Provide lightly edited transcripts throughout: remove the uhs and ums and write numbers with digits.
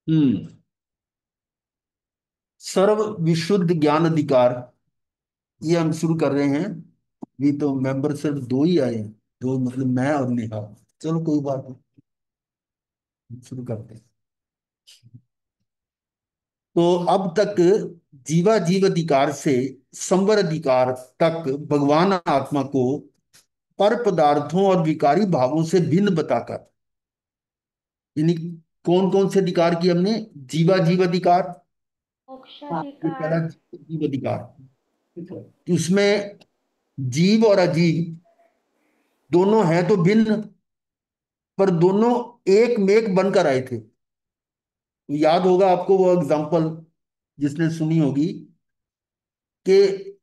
हम्म। सर्व विशुद्ध ज्ञान अधिकार, ये हम शुरू कर रहे हैं। भी तो मेंबर सिर्फ दो ही आए हैं, दो मतलब मैं और नेहा। चलो कोई बात नहीं, शुरू करते हैं। तो अब तक जीवा जीव अधिकार से संवर अधिकार तक भगवान आत्मा को पर पदार्थों और विकारी भावों से भिन्न बताकर, यानी कौन कौन से अधिकार किए हमने? जीवा जीव अधिकार, ये पहला मोक्षाधिकार। जीव अधिकार। उसमें जीव और अजीव दोनों हैं तो भिन्न, पर दोनों एक मेक बनकर आए थे। तो याद होगा आपको वो एग्जांपल, जिसने सुनी होगी, कि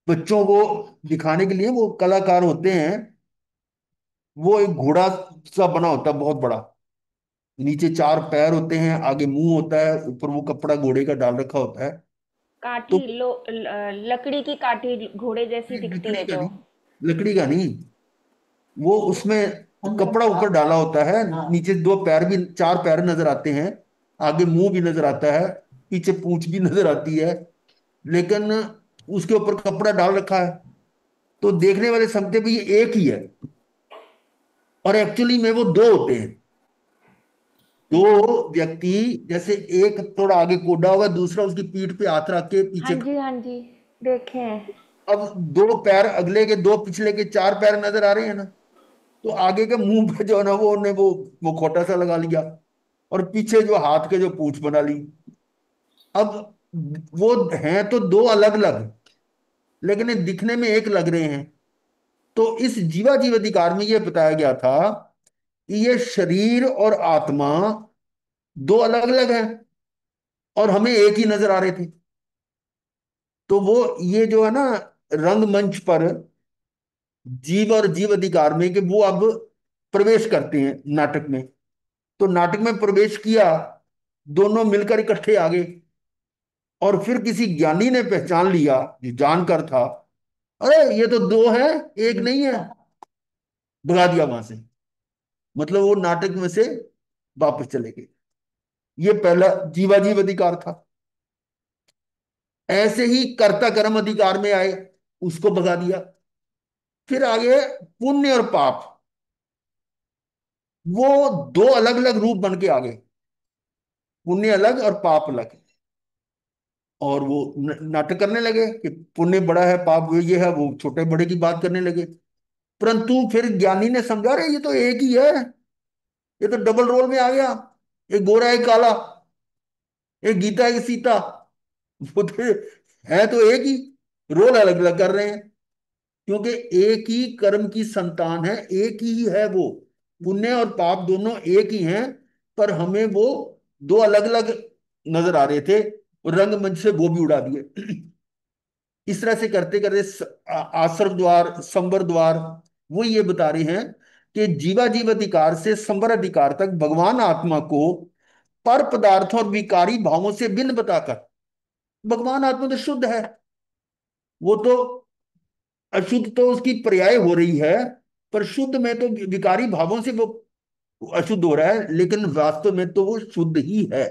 बच्चों को दिखाने के लिए वो कलाकार होते हैं, वो एक घोड़ा सा बना होता है बहुत बड़ा, नीचे चार पैर होते हैं, आगे मुंह होता है, ऊपर वो कपड़ा घोड़े का डाल रखा होता है। तो काठी लकड़ी की काठी घोड़े जैसी दिखती लकड़ी है का जो। नहीं, लकड़ी का नहीं, वो उसमें कपड़ा ऊपर डाला होता है, नीचे दो पैर भी, चार पैर नजर आते हैं, आगे मुंह भी नजर आता है, पीछे पूंछ भी नजर आती है, लेकिन उसके ऊपर कपड़ा डाल रखा है। तो देखने वाले समझते भी ये एक ही है, और एक्चुअली में वो दो होते हैं। दो व्यक्ति, जैसे एक थोड़ा आगे कोडा होगा, दूसरा उसकी पीठ पे हाथ रख के हाँ पीछे। जी, हाँ जी, देखे हैं। अब दो पैर अगले के, दो पिछले के, चार पैर नजर आ रहे हैं ना। तो आगे के मुंह पे जो है ना, वो उन्होंने वो खोटा सा लगा लिया, और पीछे जो हाथ के जो पूंछ बना ली। अब वो हैं तो दो अलग अलग, लेकिन ये दिखने में एक लग रहे हैं। तो इस जीवा जीव अधिकार में ये बताया गया था कि ये शरीर और आत्मा दो अलग अलग हैं, और हमें एक ही नजर आ रहे थे। तो वो ये जो है ना, रंगमंच पर जीव और जीव अधिकार में, कि वो अब प्रवेश करते हैं नाटक में। तो नाटक में प्रवेश किया, दोनों मिलकर इकट्ठे आ गए, और फिर किसी ज्ञानी ने पहचान लिया, जो जानकर था, अरे ये तो दो है, एक नहीं है, भगा दिया वहां से। मतलब वो नाटक में से वापस चले गए। ये पहला जीवाजीव अधिकार था। ऐसे ही कर्ता कर्म अधिकार में आए, उसको भगा दिया। फिर आगे पुण्य और पाप, वो दो अलग अलग रूप बन के आ गए, पुण्य अलग और पाप अलग। और वो नाटक करने लगे कि पुण्य बड़ा है, पाप ये है, वो छोटे बड़े की बात करने लगे। परंतु फिर ज्ञानी ने समझा, रहे ये तो एक ही है, ये तो डबल रोल में आ गया, एक गोरा एक काला, एक गीता एक सीता। वो तो है तो एक ही, रोल अलग अलग कर रहे हैं। क्योंकि एक ही कर्म की संतान है, एक ही है वो। पुण्य और पाप दोनों एक ही हैं, पर हमें वो दो अलग अलग नजर आ रहे थे, और रंगमंच से वो भी उड़ा दिए। इस तरह से करते करते आश्रम द्वार, संवर द्वार, वो ये बता रहे हैं कि जीवा जीव अधिकार से संवर अधिकार तक भगवान आत्मा को पर पदार्थों और विकारी भावों से भिन्न बताकर, भगवान आत्मा तो शुद्ध है, वो तो अशुद्ध तो उसकी पर्याय हो रही है, पर शुद्ध में तो विकारी भावों से वो अशुद्ध हो रहा है, लेकिन वास्तव में तो वो शुद्ध ही है।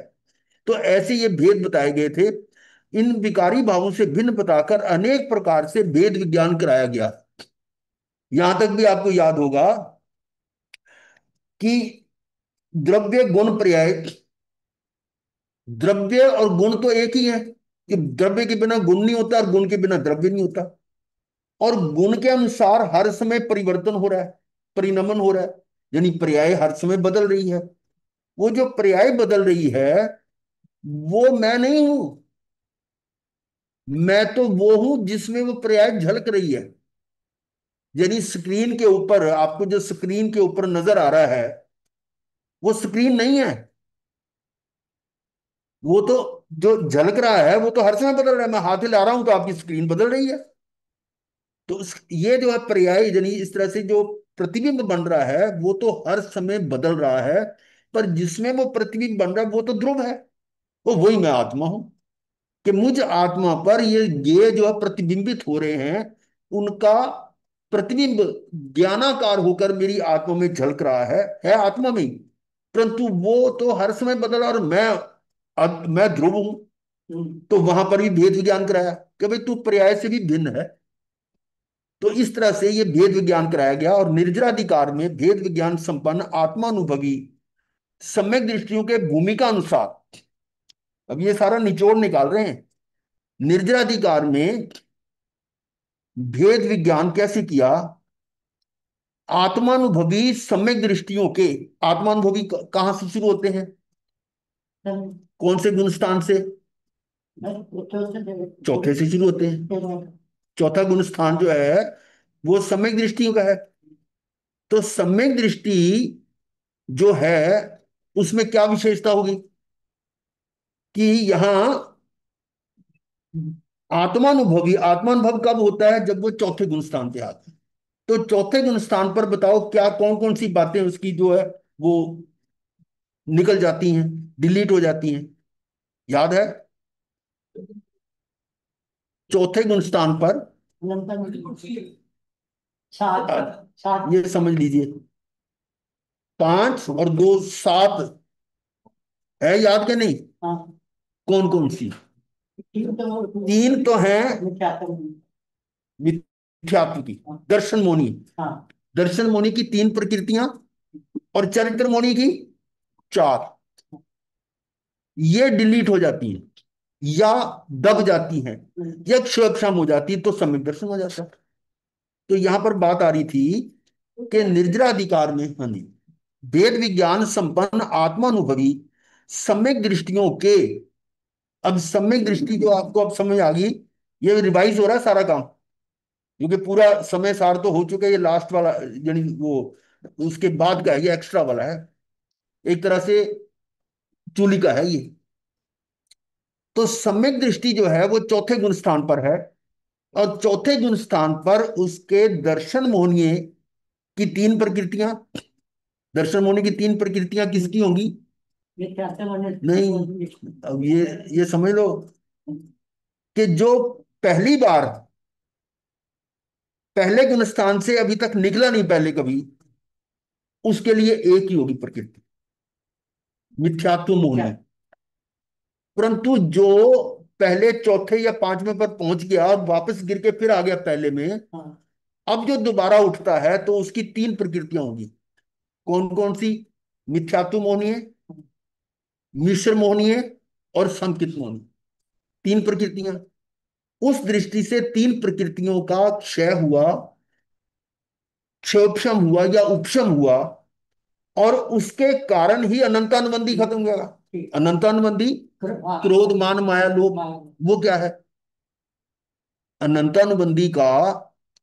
तो ऐसे ये भेद बताए गए थे। इन विकारी भावों से भिन्न बताकर अनेक प्रकार से भेद विज्ञान कराया गया। यहां तक भी आपको याद होगा कि द्रव्य गुण पर्याय, द्रव्य और गुण तो एक ही है, कि द्रव्य के बिना गुण नहीं होता, और गुण के बिना द्रव्य नहीं होता। और गुण के अनुसार हर समय परिवर्तन हो रहा है, परिणमन हो रहा है, यानी पर्याय हर समय बदल रही है। वो जो पर्याय बदल रही है, वो मैं नहीं हूं। मैं तो वो हूं जिसमें वो पर्याय झलक रही है। यानी स्क्रीन के ऊपर आपको जो स्क्रीन के ऊपर नजर आ रहा है, वो स्क्रीन नहीं है। वो तो जो झलक रहा है, वो तो हर समय बदल रहा है। मैं हाथ हिला रहा हूं तो आपकी स्क्रीन बदल रही है। तो ये जो है पर्याय, यानी इस तरह से जो प्रतिबिंब बन रहा है, वो तो हर समय बदल रहा है, पर जिसमें वो प्रतिबिंब बन रहा है वो तो ध्रुव है। वो वही मैं आत्मा हूं, कि मुझ आत्मा पर ये जो है प्रतिबिंबित हो रहे हैं, उनका प्रतिबिंब ज्ञानाकार होकर मेरी आत्मा में झलक रहा है आत्मा में ही। परंतु वो तो हर समय बदला, और मैं ध्रुव हूं। तो वहां पर भी भेद विज्ञान कराया कि भाई तू पर्याय से भी भिन्न है। तो इस तरह से ये भेद विज्ञान कराया गया, और निर्जराधिकार में भेद विज्ञान संपन्न आत्मानुभवी सम्यक दृष्टियों के भूमिका अनुसार, अब ये सारा निचोड़ निकाल रहे हैं। निर्जराधिकार में भेद विज्ञान कैसे किया? आत्मानुभवी सम्यक दृष्टियों के, आत्मानुभवी कहां से शुरू होते हैं? कौन से गुण स्थान से? चौथे से शुरू होते हैं। चौथा गुण स्थान जो है वो सम्यक दृष्टियों का है। तो सम्यक दृष्टि जो है उसमें क्या विशेषता होगी कि यहां आत्मानुभवी, आत्मानुभव कब होता है? जब वो चौथे गुण स्थान पे आता है। तो चौथे गुण स्थान पर बताओ क्या कौन कौन सी बातें उसकी जो है वो निकल जाती हैं, डिलीट हो जाती हैं? याद है? चौथे गुण स्थान पर ये समझ लीजिए, 5 और 2 7 है, याद के नहीं? कौन कौन सी? तीन तो है मिथ्यात्व की, दर्शन मोनी। दर्शन मोनी की 3 प्रकृतियां, और चरित्र मोनी की 4। ये डिलीट हो जाती हैं, या दब जाती हैं, या क्षोभक्षम हो जाती है, तो सम्यक दर्शन हो जाता है। तो यहां पर बात आ रही थी कि निर्जराधिकार में, हाँ जी, वेद विज्ञान संपन्न आत्मानुभवी सम्यक दृष्टियों के, अब सम्यक दृष्टि जो आपको अब समझ आ गई, ये रिवाइज हो रहा है सारा काम, क्योंकि पूरा समय सार तो हो चुका है। ये लास्ट वाला यानी वो उसके बाद का है, ये एक्स्ट्रा वाला है, एक तरह से चूली का है ये। तो सम्यक दृष्टि जो है वो चौथे गुण स्थान पर है, और चौथे गुण स्थान पर उसके दर्शन मोहनीय की 3 प्रकृतियां। दर्शन मोहनी की 3 प्रकृतियां किसकी होंगी? नहीं, अब ये समझ लो कि जो पहली बार पहले गुण स्थान से अभी तक निकला नहीं पहले कभी, उसके लिए एक ही होगी प्रकृति, मिथ्यात्व मोहनी। परंतु जो पहले चौथे या 5वें पर पहुंच गया और वापस गिर के फिर आ गया पहले में, अब जो दोबारा उठता है तो उसकी 3 प्रकृतियां होंगी। कौन कौन सी? मिथ्यात्व मोहनी है, मिश्र मोहनी है, और संकित मोहनी। 3 प्रकृतियां। उस दृष्टि से 3 प्रकृतियों का क्षय हुआ, क्षोभशम हुआ या उपशम हुआ, और उसके कारण ही अनंतानुबंधी खत्म हो गया। अनंतानुबंधी क्रोध मान माया लोभ, वो क्या है? अनंतानुबंधी का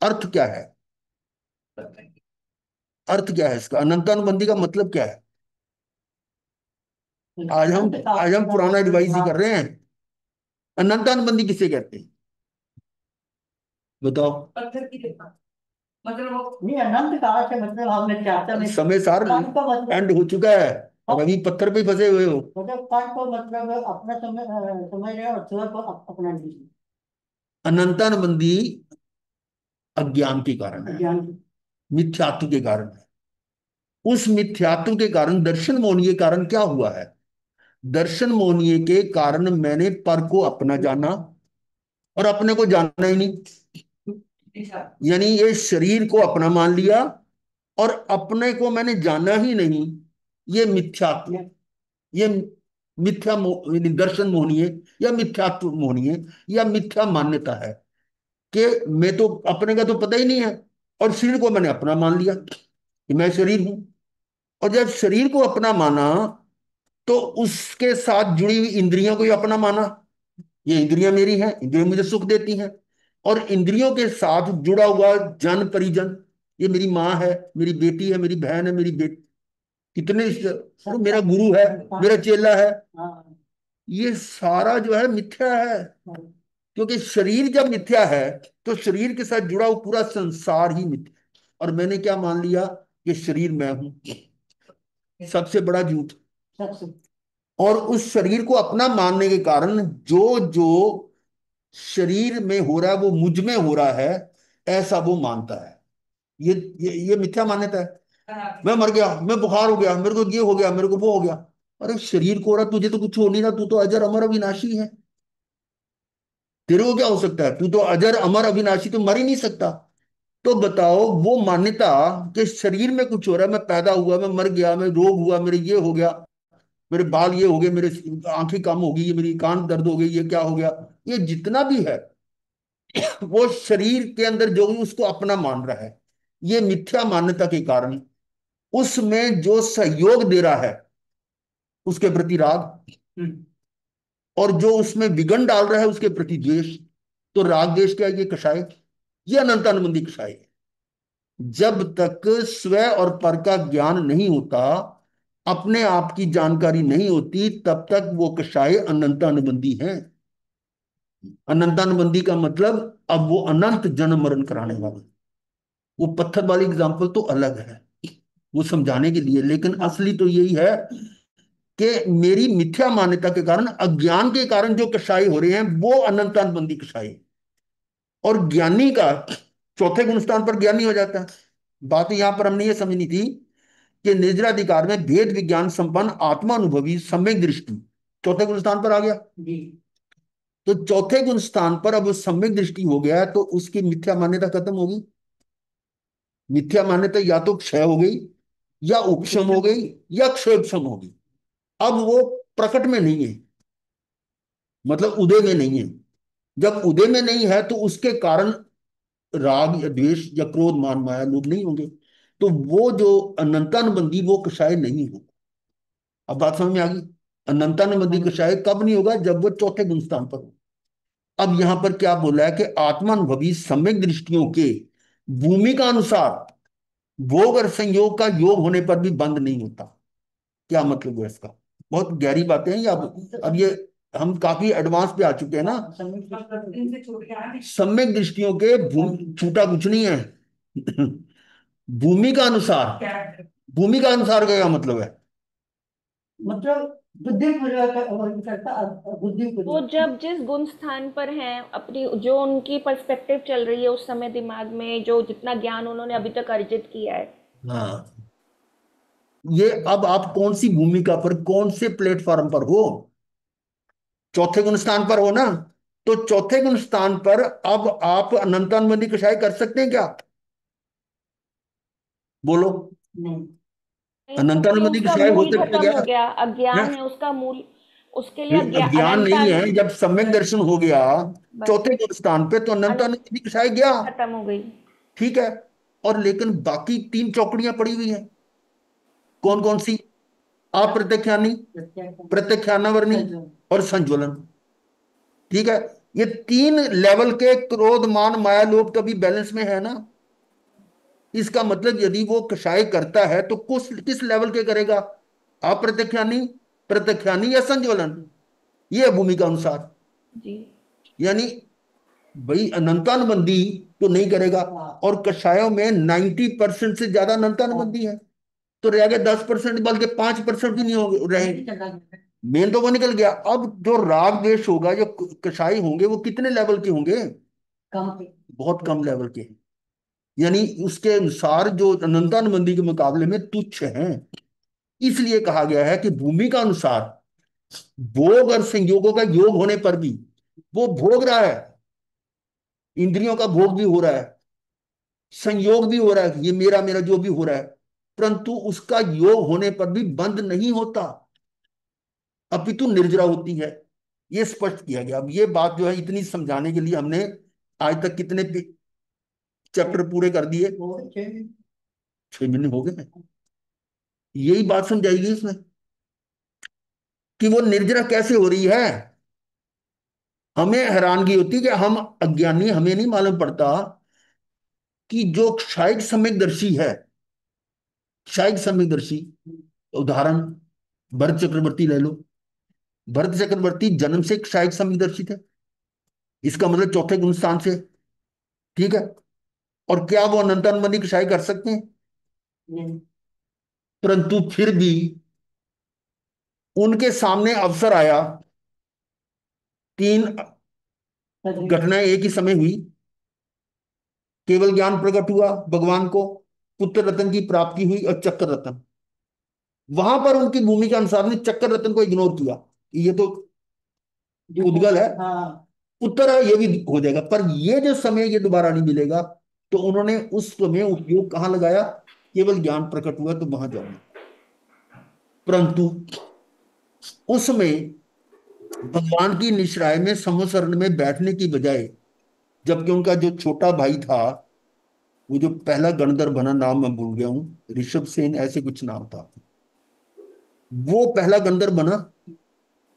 अर्थ क्या है? अर्थ क्या है इसका? अनंतानुबंधी का मतलब क्या है? आज हम पुराना रिवाइज ही कर रहे हैं। अनंतानुबंधी किसे कहते हैं बताओ? मतलब नहीं, अनंत काल से मतलब हमने चाहता में समय सार एंड हो चुका है, अब अभी पत्थर पे फंसे हुए हो। मतलब काल को मतलब अपना समय समझ रहे हो, और स्वर को अपना नहीं। अनंतानुबंधी अज्ञान के कारण है, मिथ्यात्व के कारण है। उस मिथ्यात्व के कारण, दर्शन मोहनीय के कारण क्या हुआ है? दर्शन मोहनीय के कारण मैंने पर को अपना जाना, और अपने को जानना ही नहीं। यानी ये शरीर को अपना मान लिया, और अपने को मैंने जाना ही नहीं। ये मिथ्यात्व, ये यानी दर्शन मोहनीय या मिथ्यात्व मोहनीय या मिथ्या मान्यता है कि मैं तो अपने का तो पता ही नहीं है, और शरीर को मैंने अपना मान लिया कि मैं शरीर हूं। और जब शरीर को अपना माना, तो उसके साथ जुड़ी हुई इंद्रियों को ही अपना माना। ये इंद्रियां मेरी हैं, इंद्रियां मुझे सुख देती हैं। और इंद्रियों के साथ जुड़ा हुआ जन परिजन, ये मेरी माँ है, मेरी बेटी है, मेरी बहन है, मेरी बेटी, कितने तो मेरा गुरु है, मेरा चेला है। ये सारा जो है मिथ्या है। क्योंकि शरीर जब मिथ्या है, तो शरीर के साथ जुड़ा हुआ पूरा संसार ही मिथ्या। और मैंने क्या मान लिया कि शरीर मैं हूं, सबसे बड़ा झूठ। और उस शरीर को अपना मानने के कारण जो जो शरीर में हो रहा है वो मुझ में हो रहा है, ऐसा वो मानता है। ये मिथ्या मान्यता है। मैं मर गया, मैं बुखार हो गया, मेरे को ये हो गया, मेरे को वो हो गया। अरे शरीर को, रहा तुझे तो कुछ हो नहीं रहा, तू तो अजर अमर अविनाशी है। तेरे को क्या हो सकता है? तू तो अजर अमर अविनाशी, तो मर ही नहीं सकता। तो बताओ, वो मान्यता कि शरीर में कुछ हो रहा है, मैं पैदा हुआ, मैं मर गया, मैं रोग हुआ, मेरे ये हो गया, मेरे बाल ये हो गए, मेरे आंखें कम हो गई, ये मेरी कान दर्द हो गई, ये क्या हो गया, ये जितना भी है, वो शरीर के अंदर जो भी उसको अपना मान रहा है। ये मिथ्या मान्यता के कारण उसमें जो सहयोग दे रहा है उसके प्रति राग, और जो उसमें विघन डाल रहा है उसके प्रति द्वेष। तो राग द्वेष क्या है? ये कषाय, ये अनंतानुबंधी कषाय है। जब तक स्व और पर का ज्ञान नहीं होता, अपने आप की जानकारी नहीं होती, तब तक वो कषाय अनंतानुबंधी है। अनंतानुबंधी का मतलब, अब वो अनंत जन्म मरण कराने वाला। वो पत्थर वाली एग्जाम्पल तो अलग है, वो समझाने के लिए, लेकिन असली तो यही है कि मेरी मिथ्या मान्यता के कारण, अज्ञान के कारण जो कषाय हो रहे हैं वो अनंतानुबंधी कषाय है। और ज्ञानी का चौथे गुण स्थान पर ज्ञानी हो जाता है। बात यहां पर हमने ये समझनी थी कि निजराधिकार में भेद विज्ञान संपन्न आत्मानुभवी सम्यक दृष्टि चौथे गुण स्थान पर आ गया। तो चौथे गुण स्थान पर अब सम्यक दृष्टि हो गया, तो उसकी मिथ्या मान्यता खत्म होगी। मिथ्या मान्यता या तो क्षय हो गई, या उपशम हो गई, या क्षयोपशम हो गई। अब वो प्रकट में नहीं है, मतलब उदय में नहीं है। जब उदय में नहीं है तो उसके कारण राग या द्वेष या क्रोध मान माया लोभ नहीं होंगे। तो वो जो अनंतानुबंधी वो कषाय नहीं होगा। अब बात समझ में आ गई? अनंतानुबंधी कषाय कब नहीं होगा? जब वो चौथे गुण स्थान पर हो। अब यहां पर क्या बोला है कि आत्मानुभवी सम्यक दृष्टियों के भूमि का अनुसार भोग और संयोग का योग होने पर भी बंद नहीं होता। क्या मतलब है इसका? बहुत गहरी बातें हैं ये। अब ये हम काफी एडवांस पे आ चुके हैं ना। सम्यक दृष्टियों के छूटा कुछ नहीं है। भूमि का अनुसार, भूमि का अनुसार का क्या मतलब है? मतलब बुद्धि पूर्वक करता, बुद्धि वो पूर्वक। जब जिस गुण स्थान पर हैं, अपनी जो उनकी पर्सपेक्टिव चल रही है उस समय दिमाग में, जो जितना ज्ञान उन्होंने अभी तक अर्जित किया है। हाँ, ये अब आप कौन सी भूमिका पर, कौन से प्लेटफॉर्म पर हो? चौथे गुण स्थान पर हो ना। तो चौथे गुण स्थान पर अब आप अनंतानुबंधी कषाय कर सकते हैं क्या? बोलो। नहीं। नहीं, क्योंकि अनंतानुबंधी उसका कषाय हो मूल सकता है खत्म क्या? हो गया, हैं? अज्ञान है उसका मूल। उसके लिए नहीं, अज्ञान अनंता नहीं है। जब सम्यक दर्शन हो गया बस चौथे गुण स्थान पे, तो अन, अनंतानुबंधी कषाय गया। खत्म हो गई। ठीक है। और लेकिन बाकी तीन चौकड़ियां पड़ी हुई हैं। कौन कौन सी? अप्रत्यक्षानी, प्रत्यक्षानावरणी, और संज्वलन। ठीक है। ये तीन लेवल के क्रोध मान माया लोभ तभी बैलेंस में है ना। इसका मतलब यदि वो कषाय करता है तो किस किस लेवल के करेगा? अप्रत्यक्षानी, प्रत्यक्षानी, या संज्वलन। ये है भूमिका अनुसार। जी। यानी भाई अनंतानुबंधी तो नहीं करेगा। और कषायों में 90% से ज्यादा अनंतानुबंधी है। तो रह गए 10%, बल्कि 5% भी नहीं हो रहे। मेन तो वो निकल गया। अब जो राग द्वेष होगा, जो कषाय होंगे, वो कितने लेवल के होंगे? कम। बहुत कम लेवल के। यानी उसके अनुसार जो अनंतानुबंधी के मुकाबले में तुच्छ हैं। इसलिए कहा गया है कि भूमि का अनुसार भोग और संयोगों का योग होने पर भी वो भोग रहा है। इंद्रियों का भोग भी हो रहा है, संयोग भी हो रहा है, ये मेरा मेरा जो भी हो रहा है। परंतु उसका योग होने पर भी बंद नहीं होता, अपितु निर्जरा होती है। ये स्पष्ट किया गया। अब ये बात जो है, इतनी समझाने के लिए हमने आज तक कितने चैप्टर पूरे कर दिए? 6 महीने हो गए। यही बात समझाएगी इसमें कि वो निर्जरा कैसे हो रही है। हमें हैरानगी होती है कि हम अज्ञानी, हमें नहीं मालूम पड़ता कि जो क्षायिक सम्यकदर्शी है, क्षायिक सम्यकदर्शी, उदाहरण भरत चक्रवर्ती ले लो। भरत चक्रवर्ती जन्म से क्षायिक सम्यकदर्शी थे। इसका मतलब चौथे गुण स्थान से। ठीक है। और क्या वो अनंतानुबंधी क्षाय कर सकते हैं? नहीं। परंतु फिर भी उनके सामने अवसर आया, तीन घटनाएं एक ही समय हुई, केवल ज्ञान प्रकट हुआ भगवान को, पुत्र रत्न की प्राप्ति हुई और चक्र रत्न। वहां पर उनकी भूमिका अनुसार ने चक्र रत्न को इग्नोर किया, ये तो उद्गल है, हाँ, उत्तर है, ये भी हो जाएगा, पर ये जो समय ये दोबारा नहीं मिलेगा। तो उन्होंने उस समय उपयोग कहाँ लगाया? केवल ज्ञान प्रकट हुआ तो वहां जाऊंगा। परंतु उसमें भगवान की निश्राय में समशरण में बैठने की बजाय, जबकि उनका जो छोटा भाई था, वो जो पहला गणधर बना, नाम मैं भूल गया हूँ, ऋषभ सेन ऐसे कुछ नाम था, वो पहला गंदर बना।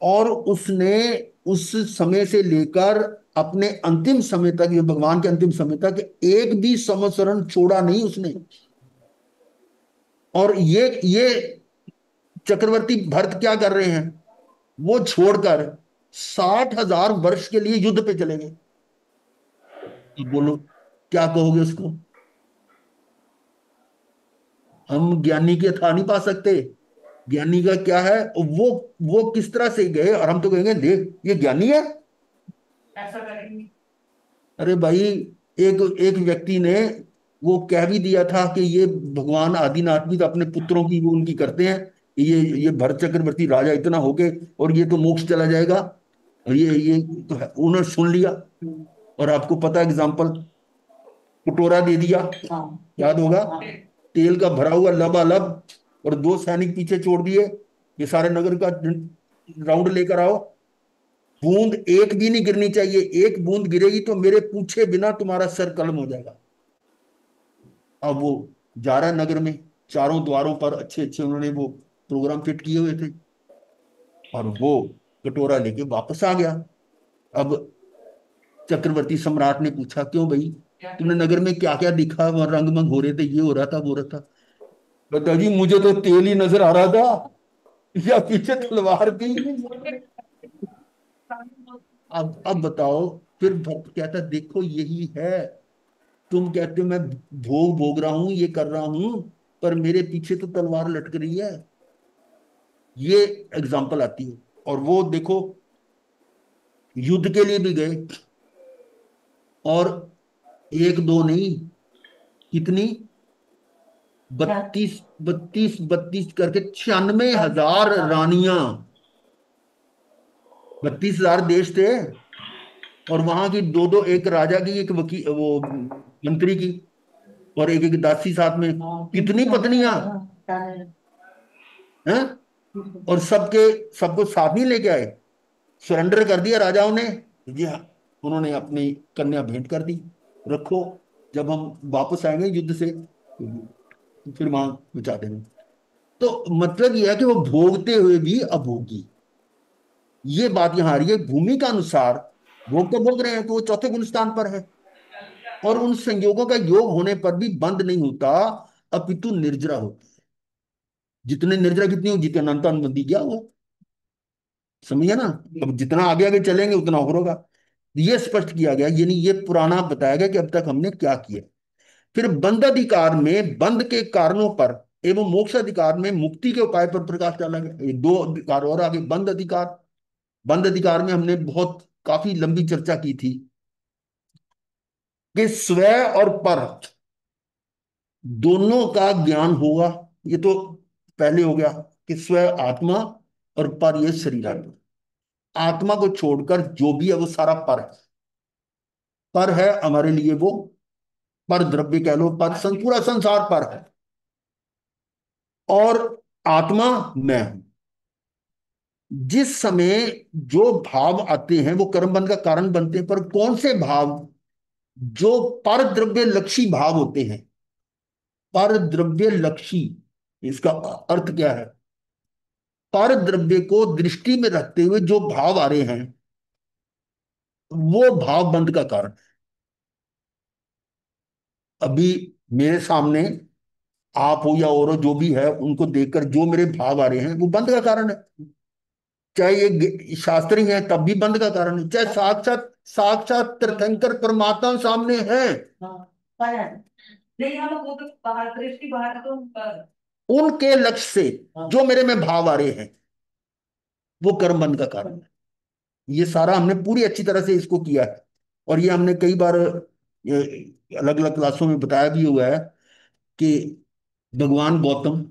और उसने उस समय से लेकर अपने अंतिम समय तक, ये भगवान के अंतिम समय तक, एक भी संवत्सरण छोड़ा नहीं उसने। और ये चक्रवर्ती भरत क्या कर रहे हैं? वो छोड़कर 60,000 वर्ष के लिए युद्ध पे चले गए। अब बोलो क्या कहोगे उसको? हम ज्ञानी के था नहीं पा सकते। ज्ञानी का क्या है? वो किस तरह से गए, और हम तो कहेंगे देख ये ज्ञानी है, ऐसा करेंगे। अरे भाई, एक एक व्यक्ति ने वो कह भी दिया था कि ये भगवान आदिनाथ भी तो अपने पुत्रों की वो उनकी करते हैं, ये भरत चक्रवर्ती राजा इतना हो गए और ये तो मोक्ष चला जाएगा। और ये तो है, उन्होंने सुन लिया। और आपको पता एग्जाम्पल, कटोरा दे दिया, हाँ, याद होगा, हाँ, तेल का भरा हुआ लबालब, और दो सैनिक पीछे छोड़ दिए, ये सारे नगर का राउंड लेकर आओ, बूंद एक भी नहीं गिरनी चाहिए, एक बूंद गिरेगी तो मेरे पूछे बिना तुम्हारा सर कलम हो जाएगा। अब वो जा रहा है नगर में, चारों द्वारों पर अच्छे अच्छे उन्होंने वो प्रोग्राम फिट किए हुए थे, और वो कटोरा लेके वापस आ गया। अब चक्रवर्ती सम्राट ने पूछा क्यों भाई, तुमने नगर में क्या क्या दिखा, वहां रंग मंग हो रहे थे, ये हो रहा था वो रहा था। बता जी मुझे तो तेल ही नजर आ रहा था, या पीछे तलवार थी। अब बताओ। फिर भक्त कहता देखो यही है, तुम कहते हो मैं भोग भोग रहा हूं, ये कर रहा हूं, पर मेरे पीछे तो तलवार लटक रही है। ये एग्जाम्पल आती है। और वो देखो, युद्ध के लिए भी गए, और एक दो नहीं, कितनी, 32 32 32 करके 96,000 रानियां, 32,000 देश थे, और वहां की दो दो, एक राजा की, एक वकील वो मंत्री की, और एक एक दासी साथ में, कितनी पत्नियां हैं। और सबके सबको साथ नहीं लेके आए, सरेंडर कर दिया राजाओं ने। जी हाँ, उन्होंने अपनी कन्या भेंट कर दी, रखो, जब हम वापस आएंगे युद्ध से फिर वहां पहुंचा देंगे। तो मतलब यह है कि वो भोगते हुए भी अभोगी, ये बात यहां आ रही है। भूमि का अनुसार भोग तो भोग रहे हैं, तो वो चौथे गुण स्थान पर है। और उन संयोगों का योग होने पर भी बंद नहीं होता, अपितु निर्जरा होता है। जितने निर्जरा कितनी हो, जितने अनंत अनुबंधी क्या हो, समझिए ना। अब जितना आगे आगे चलेंगे उतना और होगा। ये स्पष्ट किया गया, यानी ये पुराना बताया गया कि अब तक हमने क्या किया। फिर बंध अधिकार में बंध के कारणों पर एवं मोक्ष अधिकार में मुक्ति के उपाय पर प्रकाश डाला गया। ये दो अधिकार और आगे, बंध अधिकार। बंध अधिकार में हमने बहुत काफी लंबी चर्चा की थी कि स्व और पर दोनों का ज्ञान होगा। ये तो पहले हो गया कि स्व आत्मा, और पर ये शरीर आत्मा। आत्मा को छोड़कर जो भी है वो सारा पर है। पर है हमारे लिए वो, पर द्रव्य कह लो, पर पूरा संसार पर है। और आत्मा मैं हूं। जिस समय जो भाव आते हैं वो कर्म बंध का कारण बनते हैं, पर कौन से भाव? जो पर द्रव्य लक्षी भाव होते हैं। पर द्रव्य लक्षी, इसका अर्थ क्या है? पर द्रव्य को दृष्टि में रखते हुए जो भाव आ रहे हैं, वो भाव बंध का कारण। अभी मेरे सामने आप हो या और हो, जो भी है, उनको देखकर जो मेरे भाव आ रहे हैं वो बंध का कारण है। चाहे ये शास्त्री है तब भी बंध का कारण है, चाहे साक्षात साक्षात तीर्थंकर परमात्मा सामने है, हाँ, पर है। नहीं हम वो तो बाहर दृष्टि बाहर तो उनके लक्ष्य से जो मेरे में भाव आ रहे हैं वो कर्म बंध का कारण है। ये सारा हमने पूरी अच्छी तरह से इसको किया है, और ये हमने कई बार ये अलग अलग क्लासों में बताया भी हुआ है कि भगवान गौतम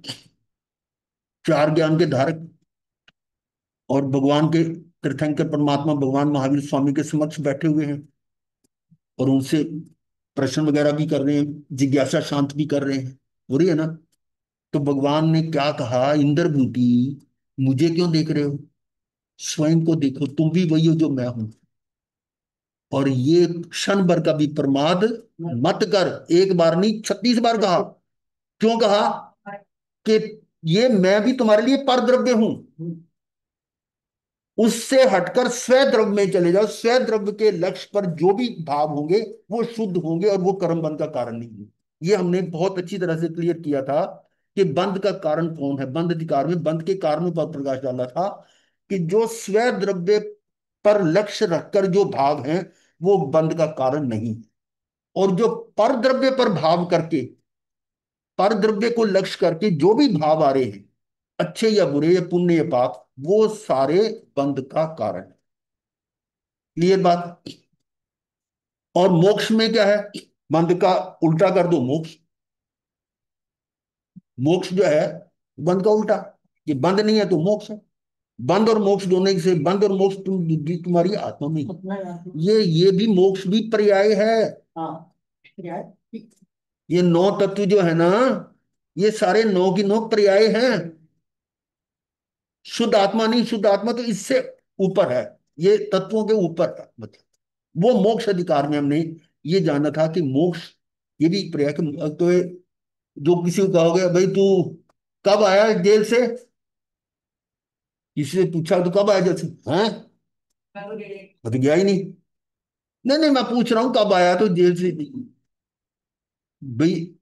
चार ज्ञान के धारक और भगवान के तीर्थंकर परमात्मा भगवान महावीर स्वामी के समक्ष बैठे हुए हैं और उनसे प्रश्न वगैरह भी कर रहे हैं, जिज्ञासा शांत भी कर रहे हैं, हो रही है ना। तो भगवान ने क्या कहा, इंद्रभूति मुझे क्यों देख रहे हो, स्वयं को देखो, तुम भी वही हो जो मैं हूं। और ये क्षण भर का भी प्रमाद मत कर, एक बार नहीं 36 बार कहा। क्यों कहा? कि ये मैं भी तुम्हारे लिए पर द्रव्य हूं, उससे हटकर स्व द्रव्य में चले जाओ। स्व द्रव्य के लक्ष्य पर जो भी भाव होंगे वो शुद्ध होंगे और वो कर्म बंध का कारण नहीं होंगे। ये हमने बहुत अच्छी तरह से क्लियर किया था कि बंध का कारण कौन है। बंध अधिकार में बंध के कारणों पर प्रकाश डाला था कि जो स्व द्रव्य पर लक्ष्य रखकर जो भाव हैं वो बंध का कारण नहीं है। और जो पर द्रव्य पर भाव करके, पर द्रव्य को लक्ष्य करके जो भी भाव आ रहे हैं, अच्छे या बुरे या पुण्य या पाप, वो सारे बंध का कारण है। क्लियर बात? और मोक्ष में क्या है? बंध का उल्टा कर दो मोक्ष। मोक्ष जो है बंध का उल्टा। ये बंध नहीं है तो मोक्ष है। बंध और मोक्ष दोनों से, बंध और मोक्ष तुम्हारी आत्मा में ही। ये भी मोक्ष भी पर्याय है। हाँ, पर्याय। ये नौ तत्व जो है ना, ये सारे नौ की नौ पर्याय हैं। शुद्ध आत्मा नहीं, शुद्ध आत्मा तो इससे ऊपर है, ये तत्वों के ऊपर है। मतलब वो मोक्ष अधिकार में हमने ये जाना था कि मोक्ष ये भी एक पर्याय तो जो किसी को कहोगे भाई तू कब आया जेल से, किसी से पूछा तो कब आया जेल से, हैं मैं तो गया ही नहीं। नहीं नहीं, मैं पूछ रहा हूँ कब आया तो जेल से। भाई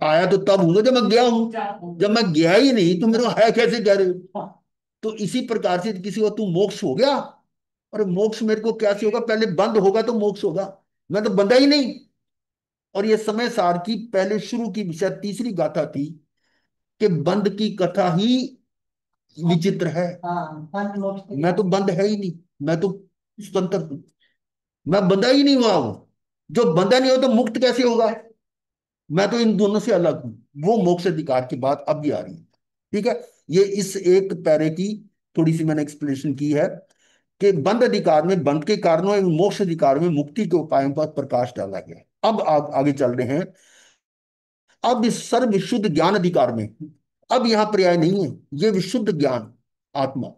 आया तो तब हूँ जब मैं गया हूँ, जब मैं गया ही नहीं तो मेरे को है कैसे कह रहे हो। तो इसी प्रकार से किसी को तू मोक्ष हो गया, और मोक्ष मेरे को कैसे होगा, पहले बंद होगा तो मोक्ष होगा। मैं तो बंधा ही नहीं। और ये समय सार की पहले शुरू की शायद तीसरी गाथा थी कि बंद की कथा ही विचित्र है। मैं तो बंद है ही नहीं, मैं तो स्वतंत्र हूं। मैं बंधा ही नहीं हुआ हूं। जो बंधा नहीं हो तो मुक्त कैसे होगा? मैं तो इन दोनों से अलग हूं। वो मोक्ष अधिकार की बात अब भी आ रही है। ठीक है। ये इस एक पैरे की थोड़ी सी मैंने एक्सप्लेनेशन की है कि बंध अधिकार में बंध के कारणों एवं मोक्ष अधिकार में मुक्ति के उपायों पर प्रकाश डाला गया है। अब आगे चल रहे हैं। अब इस सर्व विशुद्ध ज्ञान अधिकार में, अब यहां पर्याय नहीं है, ये विशुद्ध ज्ञान आत्मा,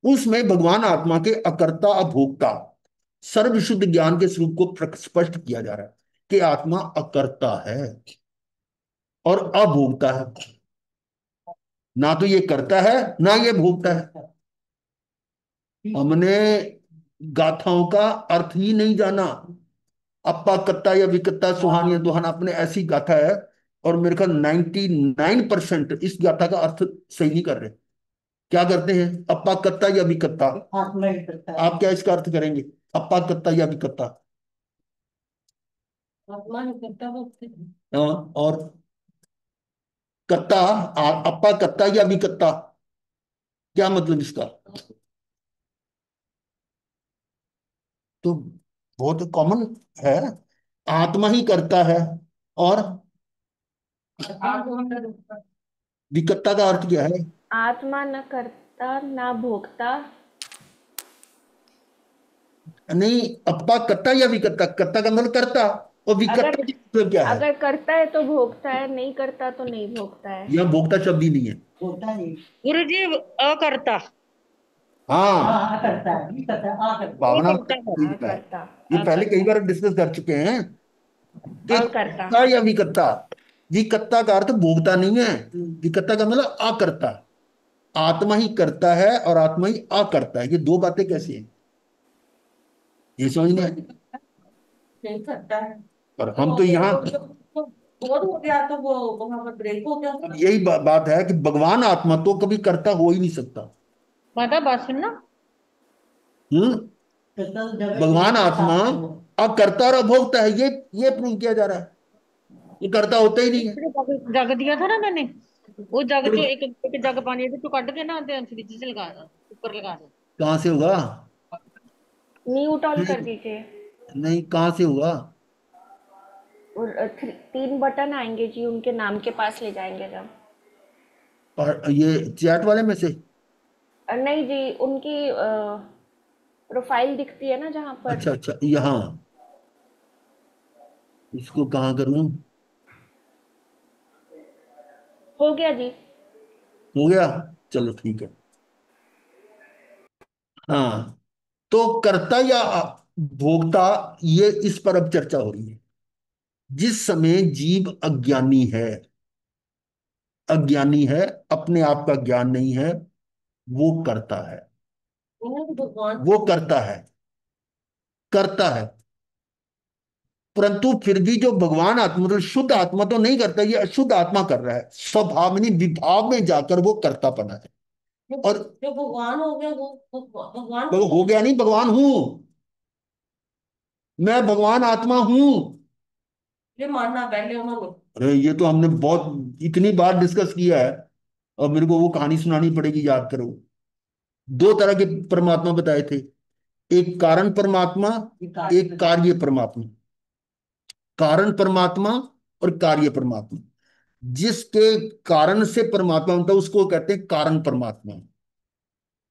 उसमें भगवान आत्मा के अकर्ता अभोक्ता सर्व विशुद्ध ज्ञान के स्वरूप को स्पष्ट किया जा रहा है कि आत्मा अकर्ता है और अभोक्ता है। ना तो ये करता है ना ये भोगता है। हमने गाथाओं का अर्थ ही नहीं जाना। अप्पा कत्ता या विकत्ता सुहानिया दुहाना अपने ऐसी गाथा है, और मेरे ख्याल 99% इस गाथा का अर्थ सही नहीं कर रहे। क्या करते हैं? अप्पा कत्ता या विकत्ता, आप क्या इसका अर्थ करेंगे? अप्पा कत्ता या विकत्ता। हाँ, और कत्ता, अप्पा कत्ता या विकत्ता, क्या मतलब इसका? तो बहुत कॉमन है। आत्मा ही करता है, और विकत्ता का अर्थ क्या है? आत्मा न कर्ता ना भोगता। नहीं, अप्पा कत्ता या विकत्ता, कत्ता का मतलब करता, और अगर विकत्ता का मतलब क्या है? अगर करता है तो भोगता है, नहीं करता तो नहीं भोगता है। यह भोक्ता शब्द ही नहीं है। गुरु जी अकर्ता। हाँ, भावना अकर्ता है। सही बताया। अकर्ता। ये पहले कई अकर्ता। बार डिस्कस कर चुके हैं कि अकर्ता। कर्ता या विकत्ता। विकत्ता का अर्थ भोगता नहीं है, विकत्ता का मतलब अकर्ता। आत्मा ही करता है और आत्मा ही अकर्ता है, ये दो बातें कैसी हैं, ये समझ नहीं आई। पर हम तो यहाँ बोध हो गया तो वो वहां पर ब्रेक हो गया। अब यही बात है कि भगवान आत्मा तो कभी कर्ता हो ही नहीं सकता। माता बात सुनना। हम्म। भगवान आत्मा अकर्ता और अभोक्ता है, ये प्रूव किया जा रहा है। ये कर्ता होता ही नहीं है। जग जग दिया था ना मैंने, वो जग जो एक जग पानी है तो कट के ना फ्रिज से लगा दो, ऊपर लगा दो। कहाँ से होगा? म्यूट ऑन कर नहीं, दीजिए। नहीं, कहाँ से होगा? और 3 बटन आएंगे जी, उनके नाम के पास ले जाएंगे जब। और ये चैट वाले में से? नहीं जी, उनकी प्रोफाइल दिखती है ना जहाँ पर। अच्छा अच्छा, यहाँ। इसको कहाँ करूँ? हो गया जी। हो गया। चलो ठीक है। हाँ, तो कर्ता या भोक्ता, ये इस पर अब चर्चा हो रही है। जिस समय जीव अज्ञानी है, अपने आप का ज्ञान नहीं है, वो करता है। वो करता है। परंतु फिर भी जो भगवान आत्मा, मतलब शुद्ध आत्मा तो नहीं करता, ये अशुद्ध आत्मा कर रहा है। स्वभावनी विभाव में जाकर वो करतापना है। और जो भगवान हो गया वो भगवान हो गया नहीं, भगवान हूं। मैं भगवान आत्मा हूं। ये मानना पहले उन्होंने। अरे ये तो हमने बहुत इतनी बार डिस्कस किया है। और मेरे को वो कहानी सुनानी पड़ेगी, याद करो। दो तरह के परमात्मा बताए थे। एक कारण परमात्मा, एक कार्य परमात्मा। कारण परमात्मा और कार्य परमात्मा। जिसके कारण से परमात्मा बनता है उसको कहते हैं कारण परमात्मा।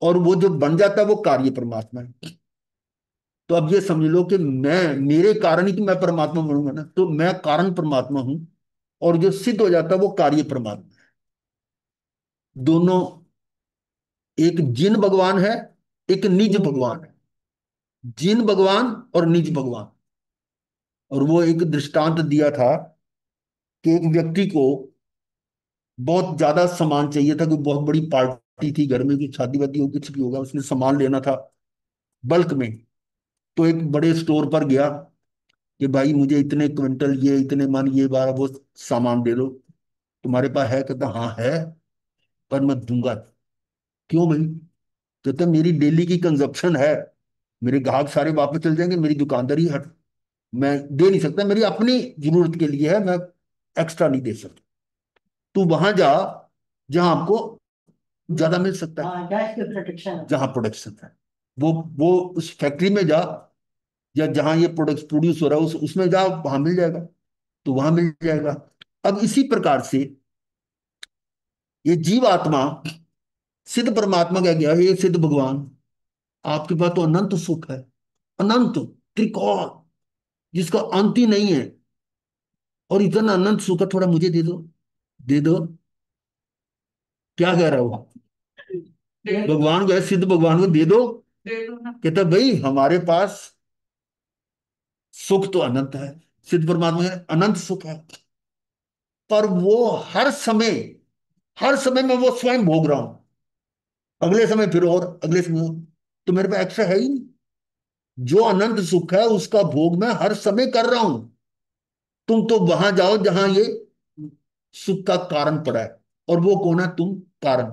और वो जो बन जाता है वो कार्य परमात्मा है। तो अब ये समझ लो कि मैं, मेरे कारण ही तो मैं परमात्मा बनूंगा ना, तो मैं कारण परमात्मा हूं। और जो सिद्ध हो जाता है वो कार्य परमात्मा है। दोनों, एक जिन भगवान है, एक निज भगवान है। जिन भगवान और निज भगवान। और वो एक दृष्टांत दिया था कि एक व्यक्ति को बहुत ज्यादा सामान चाहिए था, कोई बहुत बड़ी पार्टी थी घर में, की शादी वादी हो, कुछ भी होगा, उसने सामान लेना था बल्क में। तो एक बड़े स्टोर पर गया कि भाई मुझे इतने क्विंटल, ये इतने मन, ये बारह वो सामान दे दो। तुम्हारे पास है? कहता हाँ है, पर मैं दूंगा। क्यों भाई? कहता मेरी डेली की कंजप्शन है, मेरे ग्राहक सारे वापस चल जाएंगे, मेरी दुकानदारी हट, मैं दे नहीं सकता, मेरी अपनी जरूरत के लिए है, मैं एक्स्ट्रा नहीं दे सकता। तू वहां जा जहां आपको ज्यादा मिल सकता है, जहां प्रोडक्शन है। वो उस फैक्ट्री में जा, या जहां ये प्रोडक्ट प्रोड्यूस हो रहा है उसमें जा, वहां मिल जाएगा। तो वहां मिल जाएगा। अब इसी प्रकार से ये जीवात्मा सिद्ध परमात्मा कह गया, ये सिद्ध भगवान, आपके पास तो अनंत सुख है, अनंत, त्रिकाल, जिसका अंत ही नहीं है। और इतना अनंत सुख है, थोड़ा मुझे दे दो, दे दो। क्या कह रहा हो? भगवान को, सिद्ध भगवान को दे दो। कहता भाई हमारे पास सुख तो अनंत है, सिद्ध परमात्मा है, अनंत सुख है। पर वो हर समय में वो स्वयं भोग रहा हूं। अगले समय फिर और, अगले समय और। तो मेरे पास एक्स्ट्रा है ही नहीं। जो अनंत सुख है उसका भोग मैं हर समय कर रहा हूं। तुम तो वहां जाओ जहां ये सुख का कारण पड़ा है। और वो कौन है? तुम कारण।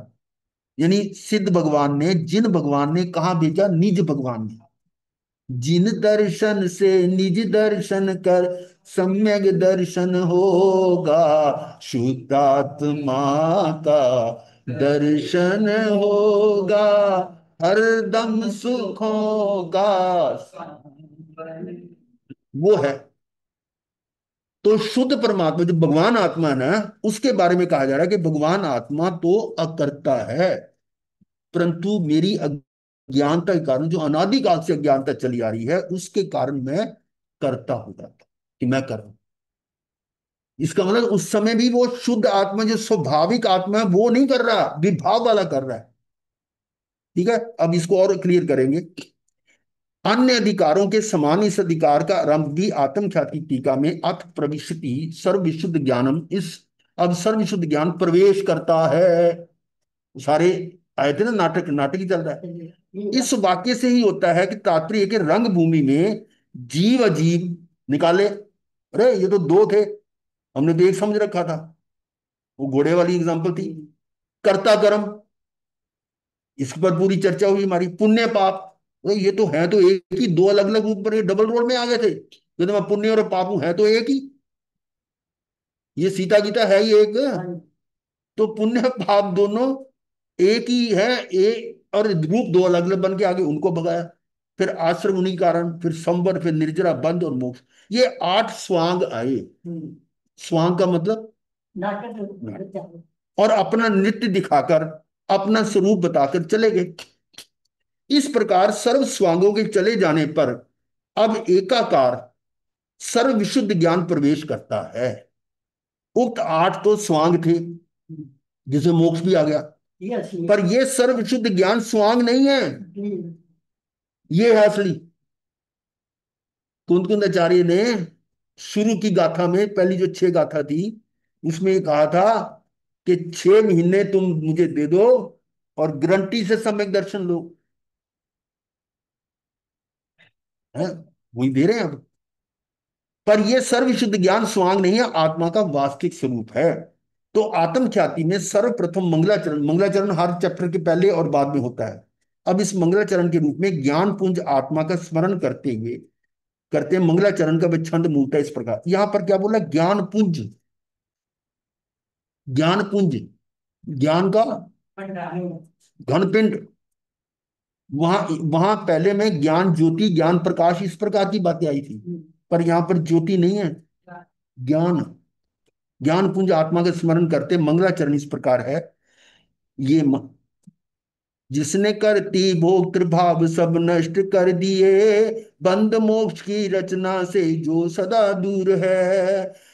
यानी सिद्ध भगवान ने, जिन भगवान ने कहा भेजा? निज भगवान ने। जिन दर्शन से निज दर्शन कर, सम्यक दर्शन होगा, शुद्धात्मा का दर्शन होगा, हरदम सुख होगा। वो है। तो शुद्ध परमात्मा जो भगवान आत्मा है ना, उसके बारे में कहा जा रहा है कि भगवान आत्मा तो अकर्ता है, परंतु मेरी अज्ञानता के कारण, जो अनादिकाल से अज्ञानता चली आ रही है, उसके कारण मैं करता हो जाता, कि मैं कर रहा हूं। इसका मतलब उस समय भी वो शुद्ध आत्मा, जो स्वाभाविक आत्मा है, वो नहीं कर रहा, विभाव वाला कर रहा है। ठीक है, अब इसको और क्लियर करेंगे। अन्य अधिकारों के समान इस अधिकार का आरंभ भी आत्म ख्याति टीका में अथ प्रविशति सर्वविशुद्ध ज्ञानम, इस, अब सर्वविशुद्ध ज्ञान प्रवेश करता है। सारे आए थे ना, नाटक नाटक ही चल रहा है। इस वाक्य से ही होता है कि तात्पर्य है कि रंग भूमि में जीव अजीब निकाले। अरे ये तो दो थे, हमने तो एक समझ रखा था। वो घोड़े वाली एग्जांपल थी। कर्ता कर्म, इस पर पूरी चर्चा हुई हमारी। पुण्य पाप, अरे ये तो है तो एक ही, दो अलग अलग रूप पर ये डबल रोल में आ गए थे। ये तो मैं पुण्य और पाप हूं, है तो एक ही। ये सीता गीता है ही एक। तो पुण्य पाप दोनों एक ही है, एक, और रूप दो अलग अलग बन के आगे उनको भगाया। फिर आश्रम उन्हीं कारण, फिर संवर, फिर निर्जरा, बंध और मोक्ष। ये 8 स्वांग आए। स्वांग का मतलब नाटक। और अपना नित्य दिखाकर, अपना स्वरूप बताकर चले गए। इस प्रकार सर्व स्वांगों के चले जाने पर अब एकाकार सर्व विशुद्ध ज्ञान प्रवेश करता है। उक्त 8 तो स्वांग थे, जिसे मोक्ष भी आ गया, पर ये सर्व विशुद्ध ज्ञान स्वांग नहीं है, ये है असली। कुंद कुंद आचार्य ने शुरू की गाथा में, पहली जो 6 गाथा थी, उसमें ये कहा था कि 6 महीने तुम मुझे दे दो और गारंटी से सम्यक दर्शन लो। है, वही दे रहे हैं अब। पर यह सर्व शुद्ध ज्ञान स्वांग नहीं है, आत्मा का वास्तविक स्वरूप है। तो आत्म ख्याति में सर्वप्रथम मंगलाचरण, मंगलाचरण हर चैप्टर के पहले और बाद में होता है। अब इस मंगलाचरण के रूप में ज्ञान पुंज आत्मा का स्मरण करते हुए करते हैं। मंगलाचरण का छंद मूलता है इस प्रकार। यहां पर क्या बोला? ज्ञान पुंज, ज्ञान पुंज, ज्ञान का घनपिंड। वहां वहां पहले में ज्ञान ज्योति, ज्ञान प्रकाश, इस प्रकार की बातें आई थी, पर यहां पर ज्योति नहीं है, ज्ञान। ज्ञान पुंज आत्मा का स्मरण करते मंगलाचरण इस प्रकार है। ये जिसने करती भोक्तृभाव सब नष्ट कर दिए, बंद मोक्ष की रचना से जो सदा दूर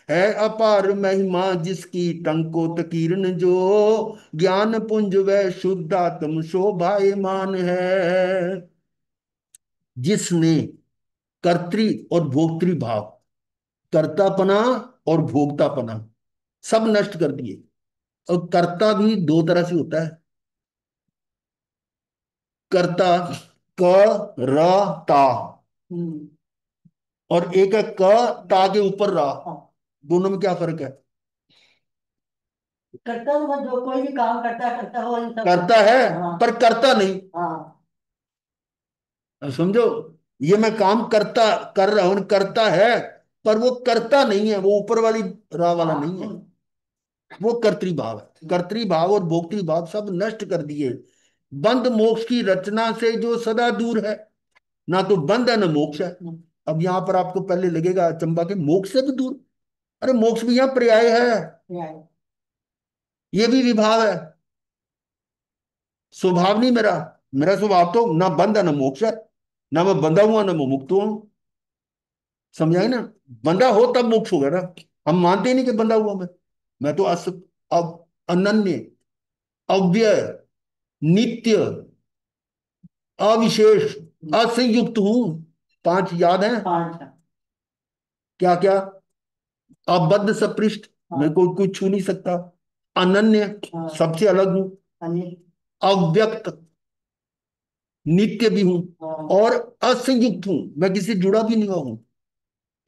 है अपार महिमा जिसकी टंकोत कीर्ण जो, ज्ञान पुंज वह शुद्धात्म शोभायमान है। जिसने कर्तृ और भोक्तृ भाव, कर्तापना और भोक्तापना सब नष्ट कर दिए। और कर्ता भी 2 तरह से होता है। कर्ता क र ता, और एक है क ता के ऊपर रा। दोनों में क्या फर्क है? करता तो जो कोई भी काम करता है, करता हो, करता है, हाँ, पर करता नहीं। हाँ, अब समझो, ये मैं काम करता कर रहा हूं, करता है, पर वो करता नहीं है, वो ऊपर वाली रा वाला नहीं है, वो कर्तृभाव है। कर्तृभाव और भोक्तृभाव सब नष्ट कर दिए। बंद मोक्ष की रचना से जो सदा दूर है। ना तो बंद है ना मोक्ष है। अब यहां पर आपको पहले लगेगा चंबा के मोक्ष से भी दूर। अरे मोक्ष भी यहाँ पर्याय है, ये भी विभाव है। स्वभाव नहीं मेरा, मेरा स्वभाव तो ना बंद है ना मोक्ष है। ना मैं बंधा हुआ ना मैं मुक्त हुआ। समझाए ना? बंधा हो तब मोक्ष होगा ना। हम मानते ही नहीं कि बंधा हुआ मैं तो अब अनन्य, अव्यय, नित्य, अविशेष, असंयुक्त हूं। 5 याद है? 5। क्या क्या? अबद्ध सपृष्ठ, मेरे को कोई छू नहीं सकता। अनन्य, सबसे अलग हूं। अव्यक्त, नित्य भी हूं। और असंयुक्त हूं, मैं किसी से जुड़ा भी नहीं हुआ हूं।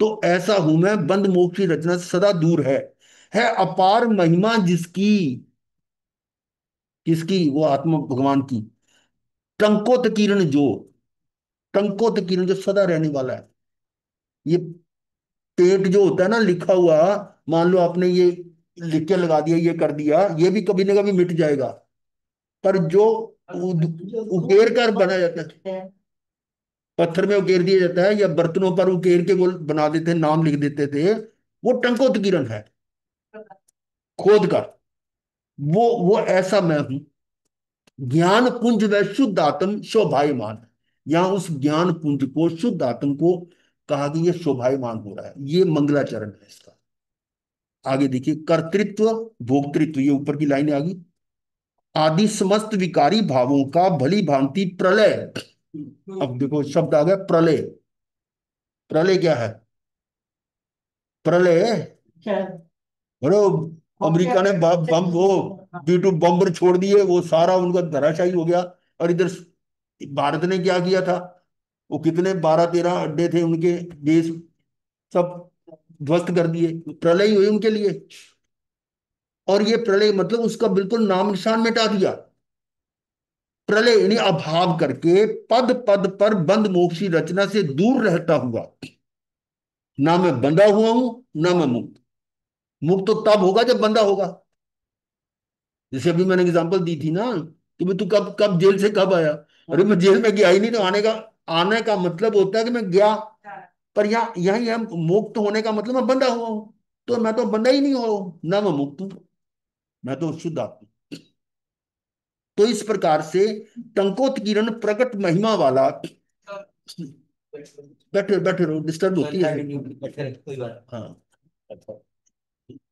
तो ऐसा हूं मैं, बंद मोक्ष की रचना से सदा दूर है अपार महिमा जिसकी, किसकी? वो आत्मा भगवान की। टंकोत किरण जो, टंकोत किरण जो सदा रहने वाला है। ये पेट जो होता है ना लिखा हुआ, मान लो आपने ये लिख के लगा दिया, ये कर दिया, ये भी कभी ना कभी मिट जाएगा। पर जो उकेर कर बनाया जाता है, पत्थर में उकेर दिया जाता है या बर्तनों पर उकेर के वो बना देते हैं, नाम लिख देते थे, वो टंकोत किरण है, खोद कर। वो ऐसा मैं हूं। ज्ञान पुंज व शुद्ध आत्म शोभायमान। यहां उस ज्ञान पुंज को, शुद्ध आत्म को कहा कि ये शोभायमान हो रहा है। ये मंगलाचरण है इसका। आगे देखिए, कर्तृत्व भोक्तृत्व, ये ऊपर की लाइन आ गई। आदि समस्त विकारी भावों का भली भांति प्रलय। अब देखो शब्द आ गया प्रलय। प्रलय क्या है? प्रलय, बोलो, अमेरिका ने बम वो B2 बम छोड़ दिए, वो सारा उनका धराशायी हो गया। और इधर भारत ने क्या किया था? वो कितने 12-13 अड्डे थे उनके, देश सब ध्वस्त कर दिए। प्रलय हुई उनके लिए। और ये प्रलय मतलब उसका बिल्कुल नाम निशान मिटा दिया। प्रलय यानी अभाव करके पद पद पर बंद मोक्षी रचना से दूर रहता हुआ। ना मैं बंधा हुआ हूं, ना मैं मुक्त। मुक्त तो तब होगा जब बंधा होगा। जैसे अभी मैंने एग्जांपल दी थी ना कि भाई तू कब कब जेल से कब आया? अरे मैं जेल में गया ही नहीं, तो आने का आने का मतलब होता है कि मैं गया, पर यहाँ यही है, मुक्त होने का मतलब मैं बंधा हुआ हूं। तो मैं तो बंधा ही नहीं हुआ हूं, ना मैं मुक्त हूं, मैं तो शुद्ध आत्मा। तो इस प्रकार से टंकोत्कीर्ण प्रकट महिमा वाला, बैठे बैठे रहो, डिस्टर्ब होती है। कोई बात। हाँ,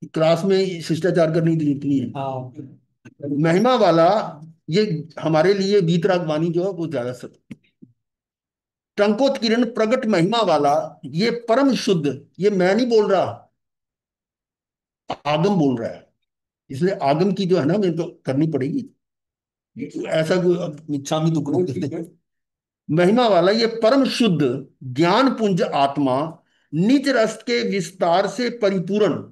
क्लास में शिष्टाचार करने की जरूरत नहीं है। महिमा वाला, ये हमारे लिए वीतराग वाणी जो है वो ज्यादा सब। टंकोत्कीर्ण प्रकट महिमा वाला, ये परम शुद्ध, ये मैं नहीं बोल रहा, आगम बोल रहा है। इसलिए आगम की जो है ना, मैं तो करनी पड़ेगी, ऐसा कोई इच्छा भी दुख नहीं देते। महिमा वाला ये परम शुद्ध ज्ञान पुंज आत्मा, निज रस के विस्तार से परिपूर्ण,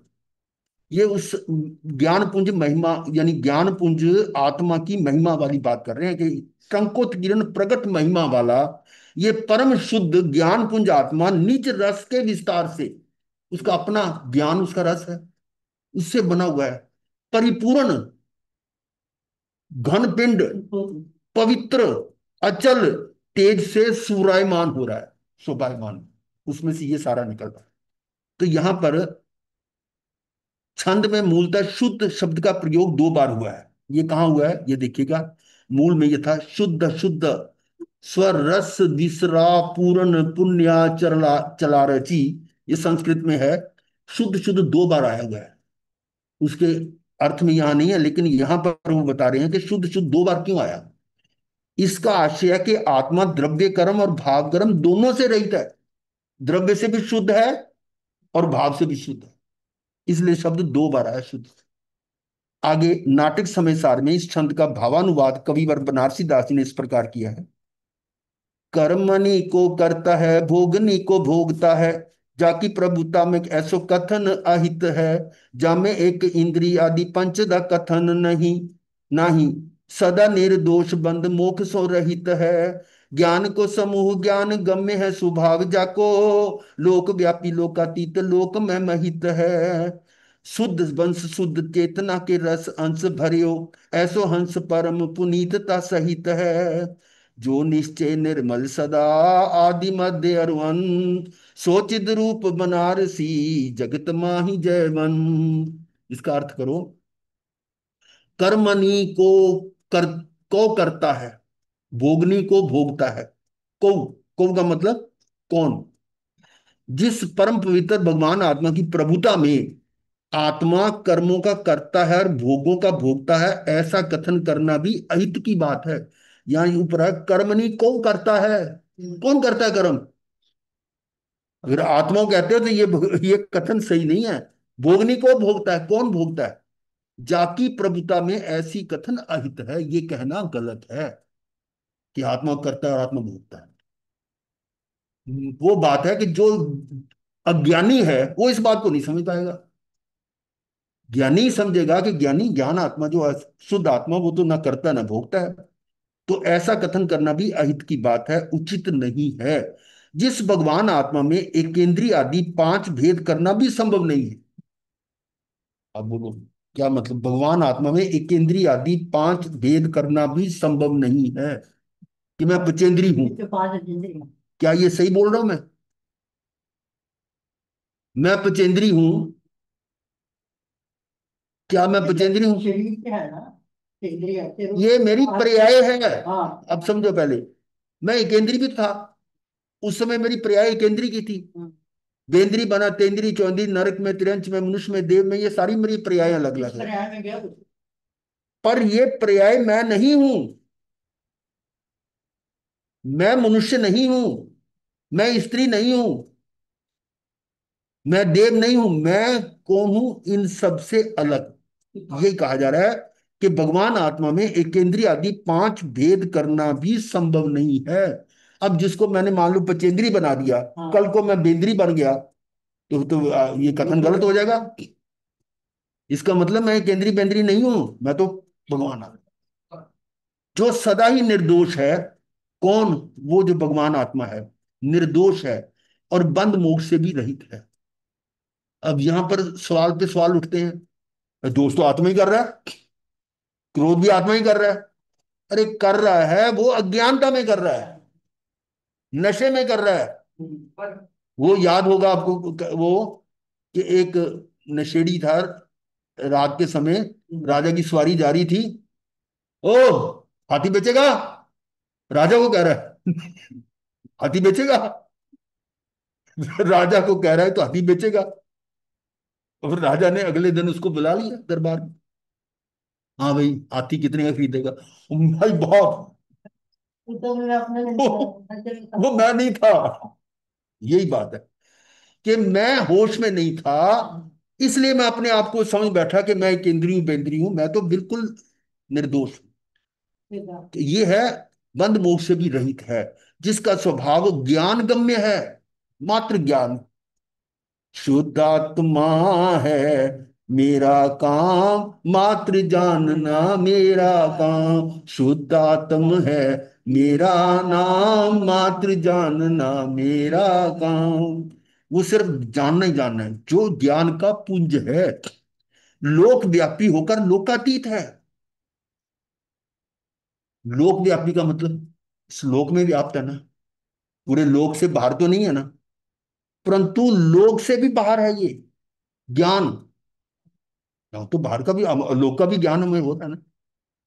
ये उस ज्ञान पुंज महिमा, यानी ज्ञान पुंज आत्मा की महिमा वाली बात कर रहे हैं कि टंकोत किरण प्रकट महिमा वाला ये परम शुद्ध ज्ञान पुंज आत्मा निज रस के विस्तार से, उसका अपना ज्ञान, उसका रस है, उससे बना हुआ है, परिपूर्ण, घन पिंड, पवित्र, अचल तेज से सूरायमान हो रहा है, शोभायमान, उसमें से ये सारा निकल रहा है। तो यहां पर छंद में मूलतः शुद्ध शब्द का प्रयोग दो बार हुआ है। ये कहाँ हुआ है ये देखिएगा। मूल में ये था शुद्ध शुद्ध, स्वर रस विसरा पूर्ण पुण्या चला चला रची, ये संस्कृत में है। शुद्ध शुद्ध दो बार आया हुआ है, उसके अर्थ में यहां नहीं है, लेकिन यहां पर वो बता रहे हैं कि शुद्ध शुद्ध दो बार क्यों आया। इसका आशय है कि आत्मा द्रव्य कर्म और भाव कर्म दोनों से रहित है, द्रव्य से भी शुद्ध है और भाव से भी शुद्ध है, इसलिए शब्द दो बार आया शुद्ध। आगे नाटक समय सार में इस छंद का भावानुवाद कविवर बनारसी दास जी ने इस प्रकार किया है। कर्मणि को करता है, भोगनी को भोगता है, जाकी प्रभुता में ऐसो कथन अहित है। जामे एक इंद्रिय आदि पंच दा कथन नहीं, नाही सदा निर्दोष बंद मोख सो रहित है। ज्ञान को समूह ज्ञान गम्य है स्वभाव जाको, लोक व्यापी लोकातीत लोक में महित है। शुद्ध वंश शुद्ध चेतना के रस अंश भरियो, ऐसो हंस परम पुनीतता सहित है। जो निश्चय निर्मल सदा आदि मध्य अरुअंत, सोचित रूप बनारसी जगत माही जयवन। इसका अर्थ करो, कर्मणि कर को करता है, भोगनी को भोगता है। को का मतलब कौन, जिस परम पवित्र भगवान आत्मा की प्रभुता में आत्मा कर्मों का करता है और भोगों का भोगता है, ऐसा कथन करना भी अहित की बात है। यहां ऊपर है कर्मणि को करता है, कौन करता है कर्म। अगर आत्मा को कहते हो तो ये कथन सही नहीं है। भोगनी को भोगता है, कौन भोगता है, जाकी प्रभुता में ऐसी कथन अहित है, ये कहना गलत है कि आत्मा करता है और आत्मा भोगता है। वो बात है कि जो अज्ञानी है वो इस बात को नहीं समझ पाएगा। ज्ञानी समझेगा कि ज्ञानी ज्ञान आत्मा जो है, शुद्ध आत्मा, वो तो ना करता ना भोगता है। तो ऐसा कथन करना भी अहित की बात है, उचित नहीं है। जिस भगवान आत्मा में एकेंद्रीय आदि पांच भेद करना भी संभव नहीं है। अब बोलो क्या मतलब, भगवान आत्मा में एकेंद्रीय आदि पांच भेद करना भी संभव नहीं है कि मैं पचेंद्री हूं। क्या ये सही बोल रहा हूं मैं पचेंद्री हूं, क्या मैं पचेंद्री हूं। शरीर क्या है ना, ये मेरी पर्याय है। अब समझो, पहले मैं एकेंद्री भी था, उस समय मेरी पर्याय एकेंद्री की थी। बेंद्री बना, तेंद्री, चौंद्री, नरक में, त्रियंच में, मनुष्य में, देव में, ये सारी मेरी पर्याय अलग अलग है। पर ये पर्याय मैं नहीं हूं, मैं मनुष्य नहीं हूं, मैं स्त्री नहीं हूं, मैं देव नहीं हूं, मैं कौन हूं इन सब से अलग। यही कहा जा रहा है कि भगवान आत्मा में एकेंद्रीय आदि पांच भेद करना भी संभव नहीं है। अब जिसको मैंने मान लो पचेंद्री बना दिया, कल को मैं बेंद्री बन गया, तो ये कथन गलत हो जाएगा। इसका मतलब मैं केंद्रीय बेंद्री नहीं हूं, मैं तो भगवान आत्मा, जो सदा ही निर्दोष है। कौन, वो जो भगवान आत्मा है निर्दोष है और बंध मोक्ष से भी रहित है। अब यहां पर सवाल पे सवाल उठते हैं, दोष तो आत्मा ही कर रहा है, क्रोध भी आत्मा ही कर रहा है। अरे कर रहा है, वो अज्ञानता में कर रहा है, नशे में कर रहा है। वो याद होगा आपको वो, कि एक नशेड़ी था, रात के समय राजा की सवारी जा रही थी। ओ, हाथी बेचेगा, राजा को कह रहा है। हाथी बेचेगा। राजा को कह रहा है तो हाथी बेचेगा। और राजा ने अगले दिन उसको बुला लिया दरबार में। हाँ भाई, हाथी कितने का खरीदेगा? भाई बहुत। वो मैं नहीं था। यही बात है कि मैं होश में नहीं था, इसलिए मैं अपने आप को समझ बैठा कि मैं एक इंद्रिय बेंद्री हूं, मैं तो बिल्कुल निर्दोष हूं। तो ये है, बंध मोक्ष से भी रहित है, जिसका स्वभाव ज्ञान गम्य है, मात्र ज्ञान। शुद्धात्मा है मेरा काम, मात्र जानना मेरा काम। शुद्धात्म है मेरा नाम, मात्र जानना मेरा काम। वो सिर्फ जानना ही जानना है, जो ज्ञान का पुंज है, लोक व्यापी होकर लोकातीत है। लोक व्यापी का मतलब इस लोक में व्याप्त है ना, पूरे लोक से बाहर तो नहीं है ना, परंतु लोक से भी बाहर है ये ज्ञान। तो बाहर का भी, लोक का भी ज्ञान हमें होता है ना।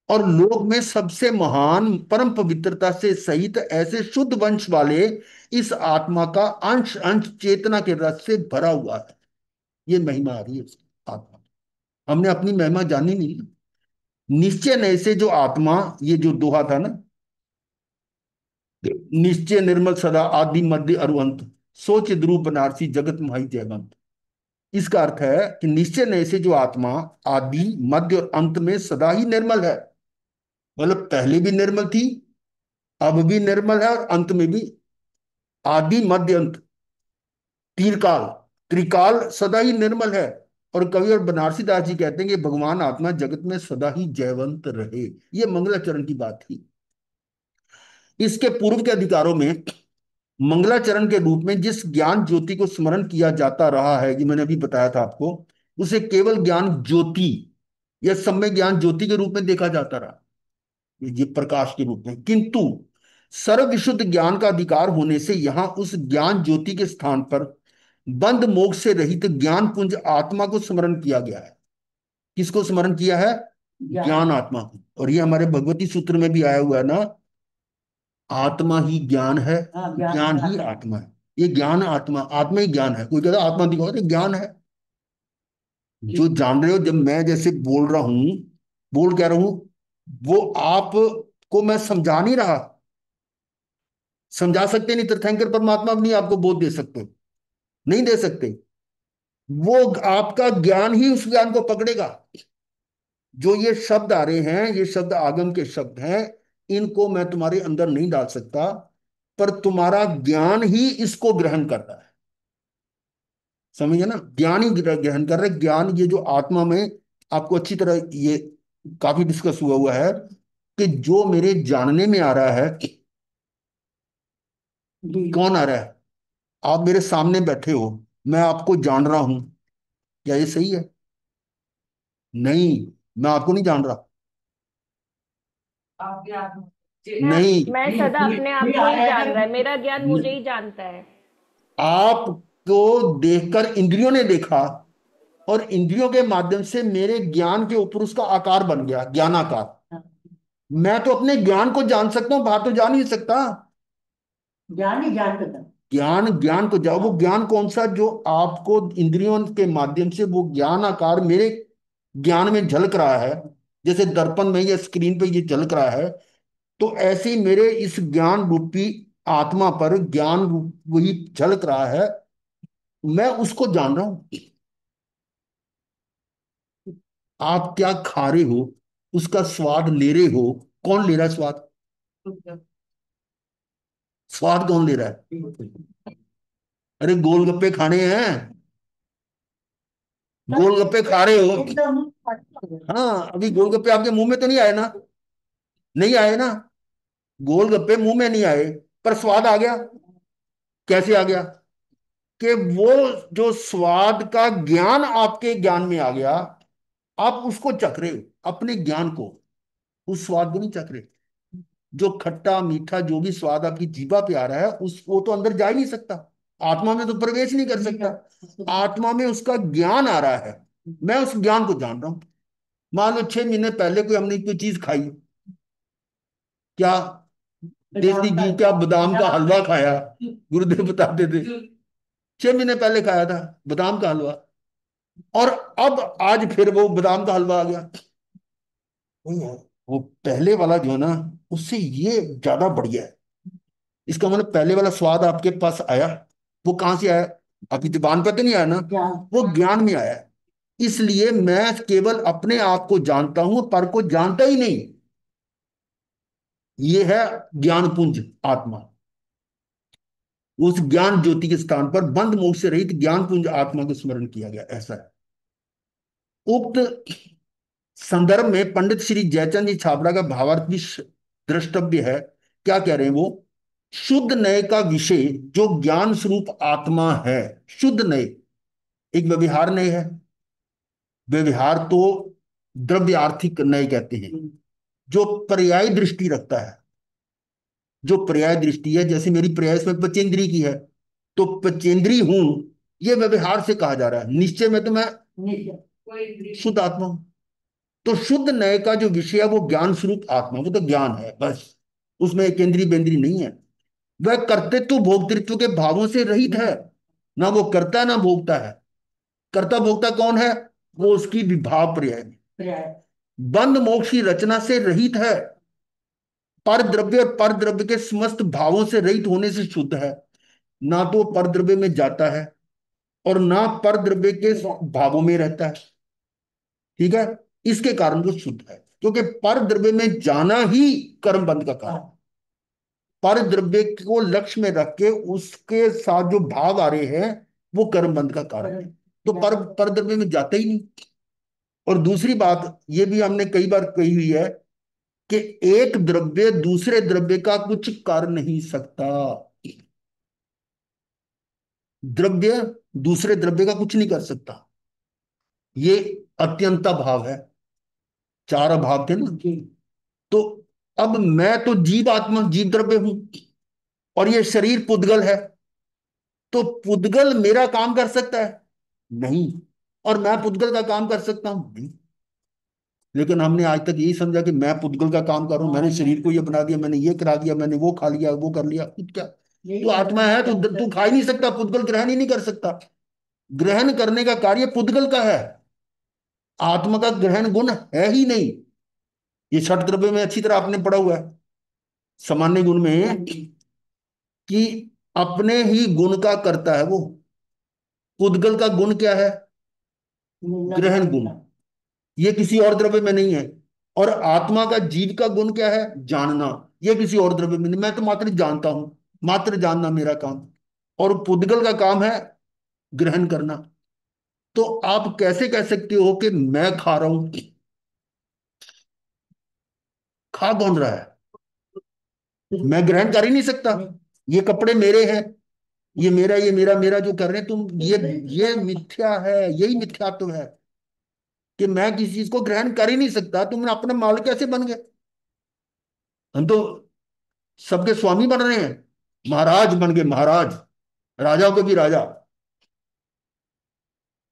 और लोक में सबसे महान परम पवित्रता से सहित ऐसे शुद्ध वंश वाले इस आत्मा का अंश अंश चेतना के रस से भरा हुआ है। ये महिमा आ रही है उसकी आत्मा। हमने अपनी महिमा जानी नहीं। निश्चय नय से जो आत्मा, ये जो दोहा था ना, निश्चय निर्मल सदा आदि मध्य अरु अंत, सोच द्रूप बनारसी जगत माही जयवंत। इसका अर्थ है कि निश्चय नय से जो आत्मा आदि मध्य और अंत में सदा ही निर्मल है। मतलब पहले भी निर्मल थी, अब भी निर्मल है, और अंत में भी। आदि मध्य अंत, तीन काल, त्रिकाल सदा ही निर्मल है। और कवि और बनारसी दास जी कहते हैं कि भगवान आत्मा जगत में सदा ही जयवंत रहे। ये मंगलाचरण की बात थी। इसके पूर्व के अधिकारों में मंगलाचरण के रूप में जिस ज्ञान ज्योति को स्मरण किया जाता रहा है, ये मैंने अभी बताया था आपको, उसे केवल ज्ञान ज्योति या सम्यक ज्ञान ज्योति के रूप में देखा जाता रहा, ये प्रकाश के रूप में। किंतु सर्व विशुद्ध ज्ञान का अधिकार होने से यहां उस ज्ञान ज्योति के स्थान पर बंध मोक्ष से रहित ज्ञान पुंज आत्मा को स्मरण किया गया है। किसको स्मरण किया है? ज्ञान आत्मा को। और ये हमारे भगवती सूत्र में भी आया हुआ है ना, आत्मा ही ज्ञान है, ज्ञान ही आत्मा है। ये ज्ञान आत्मा, आत्मा ही ज्ञान है। कोई कहता आत्मा दिखाओ, तो ज्ञान है जो जान रहे हो। जब मैं जैसे बोल रहा हूं, बोल कह रहा हूं, वो आप को मैं समझा नहीं रहा। समझा सकते नहीं, तीर्थंकर परमात्मा भी नहीं आपको बोध दे सकते, नहीं दे सकते। वो आपका ज्ञान ही उस ज्ञान को पकड़ेगा। जो ये शब्द आ रहे हैं, ये शब्द आगम के शब्द हैं, इनको मैं तुम्हारे अंदर नहीं डाल सकता, पर तुम्हारा ज्ञान ही इसको ग्रहण कर रहा है। समझे ना? ज्ञान ही ग्रहण कर रहा है। ज्ञान, ये जो आत्मा में, आपको अच्छी तरह ये काफी डिस्कस हुआ हुआ है कि जो मेरे जानने में आ रहा है, कौन आ रहा है? आप मेरे सामने बैठे हो, मैं आपको जान रहा हूं, क्या ये सही है? नहीं, मैं आपको नहीं जान रहा। मैं नहीं, मैं सदा अपने आप को ही जान रहा है, मेरा ज्ञान मुझे ही जानता है। आपको देखकर इंद्रियों ने देखा, और इंद्रियों के माध्यम से मेरे ज्ञान के ऊपर उसका आकार बन गया, ज्ञानाकार। मैं तो अपने ज्ञान को जान सकता हूं, बाहर तो जान नहीं सकता। ज्ञान ही ज्ञान करता, ज्ञान ज्ञान को जाओ। वो ज्ञान कौन सा? जो आपको इंद्रियों के माध्यम से वो ज्ञान आकार मेरे ज्ञान में झलक रहा है, जैसे दर्पण में या स्क्रीन पे ये झलक रहा है, तो ऐसे ही मेरे इस ज्ञान रूपी आत्मा पर ज्ञान रूप वही झलक रहा है। मैं उसको जान रहा हूं। आप क्या खा रहे हो, उसका स्वाद ले रहे हो, कौन ले रहा है स्वाद? स्वाद कौन ले रहा है? अरे गोलगप्पे खाने हैं, गोलगप्पे खा रहे हो। हाँ, अभी गोलगप्पे आपके मुंह में तो नहीं आए ना? नहीं आए ना? गोलगप्पे मुंह में नहीं आए, पर स्वाद आ गया। कैसे आ गया? कि वो जो स्वाद का ज्ञान आपके ज्ञान में आ गया, आप उसको चख रहे हो, अपने ज्ञान को, उस स्वाद को नहीं चख रहे। जो खट्टा मीठा जो भी स्वाद आपकी जीभा पे आ रहा है उस वो तो अंदर जा ही नहीं सकता, आत्मा में तो प्रवेश नहीं कर सकता। आत्मा में उसका ज्ञान आ रहा है, मैं उस ज्ञान को जान रहा हूं। मान लो 6 महीने पहले कोई हमने कोई चीज खाई, क्या देसी घी, क्या बादाम का हलवा खाया, गुरुदेव बताते थे 6 महीने पहले खाया था बादाम का हलवा, और अब आज फिर वो बादाम का हलवा आ गया। नहीं यार, वो पहले वाला जो है ना, उससे ये ज्यादा बढ़िया है। इसका मतलब पहले वाला स्वाद आपके पास आया, वो कहां से आया? आपकी जुबान पर तो नहीं आया ना, वो ज्ञान में आया है। इसलिए मैं केवल अपने आप को जानता हूं, पर को जानता ही नहीं। ये है ज्ञान पुंज आत्मा। उस ज्ञान ज्योति के स्थान पर बंद मोक्ष से रहित ज्ञान पुंज आत्मा को स्मरण किया गया, ऐसा है। उक्त संदर्भ में पंडित श्री जयचंद जी छाबड़ा का भावार्थ भी द्रष्टव्य है। क्या कह रहे हैं वो? शुद्ध नय का विषय जो ज्ञान स्वरूप आत्मा है, शुद्ध नय एक व्यवहार नय है। व्यवहार तो द्रव्य आर्थिक नय कहते हैं, जो पर्याय दृष्टि रखता है। जो पर्याय दृष्टि है, जैसे मेरी पर्याय इसमें पचेंद्री की है, तो पचेंद्री हूं, ये व्यवहार से कहा जा रहा है। निश्चय में तो मैं शुद्ध आत्मा हूं। तो शुद्ध नय का जो विषय है वो ज्ञान स्वरूप आत्मा, वो तो ज्ञान है बस, उसमें एक केंद्रीय बेंद्री नहीं है। वह कर्तृत्व भोक्तृत्व के भावों से रहित है, ना वो करता ना भोगता है। कर्ता भोक्ता कौन है? वो उसकी विभाव पर्याय में। बंध मोक्ष की रचना से रहित है, पर द्रव्य और पर द्रव्य के समस्त भावों से रहित होने से शुद्ध है। ना तो पर द्रव्य में जाता है और ना पर द्रव्य के भावों में रहता है। ठीक है, इसके कारण वो शुद्ध है, क्योंकि पर द्रव्य में जाना ही कर्म बंध का कारण है। पर द्रव्य को लक्ष्य में रख के उसके साथ जो भाव आ रहे हैं वो कर्म बंध का कारण है। तो पर द्रव्य में जाता ही नहीं। और दूसरी बात ये भी हमने कई बार कही हुई है कि एक द्रव्य दूसरे द्रव्य का कुछ कर नहीं सकता। द्रव्य दूसरे द्रव्य का कुछ नहीं कर सकता, ये अत्यंता भाव है। चार अभाव थे ना। तो अब मैं तो जीव आत्मा जीव द्रव्य हूं, और ये शरीर पुद्गल है। तो पुद्गल मेरा काम कर सकता है? नहीं। और मैं पुद्गल का काम कर सकता हूं? नहीं। लेकिन हमने आज तक यही समझा कि मैं पुद्गल का काम कर रहा हूं, मैंने शरीर को ये बना दिया, मैंने ये करा दिया, मैंने वो खा लिया, वो कर लिया। कुछ क्या, तू आत्मा है तो तू खा ही नहीं सकता, पुद्गल ग्रहण ही नहीं कर सकता। ग्रहण करने का कार्य पुद्गल का है, आत्मा का ग्रहण गुण है ही नहीं। ये छठ द्रव्य में अच्छी तरह आपने पढ़ा हुआ है, सामान्य गुण में, कि अपने ही गुण का करता है वो। पुद्गल का गुण क्या है? ग्रहण गुण। ये किसी और द्रव्य में नहीं है। और आत्मा का जीव का गुण क्या है? जानना। ये किसी और द्रव्य में नहीं, मैं तो मात्र जानता हूं, मात्र जानना मेरा काम। और पुद्गल का काम है ग्रहण करना। तो आप कैसे कह सकते हो कि मैं खा रहा हूं? खा कौन रहा है? मैं ग्रहण कर ही नहीं सकता। ये कपड़े मेरे हैं, ये मेरा, ये मेरा, मेरा जो कर रहे हैं तुम, ये मिथ्या है, यही मिथ्यात्व है कि मैं किसी चीज को ग्रहण कर ही नहीं सकता। तुम अपना मालिक कैसे बन गए? हम तो सबके स्वामी बन रहे हैं, महाराज बन गए, महाराज, राजा को भी राजा।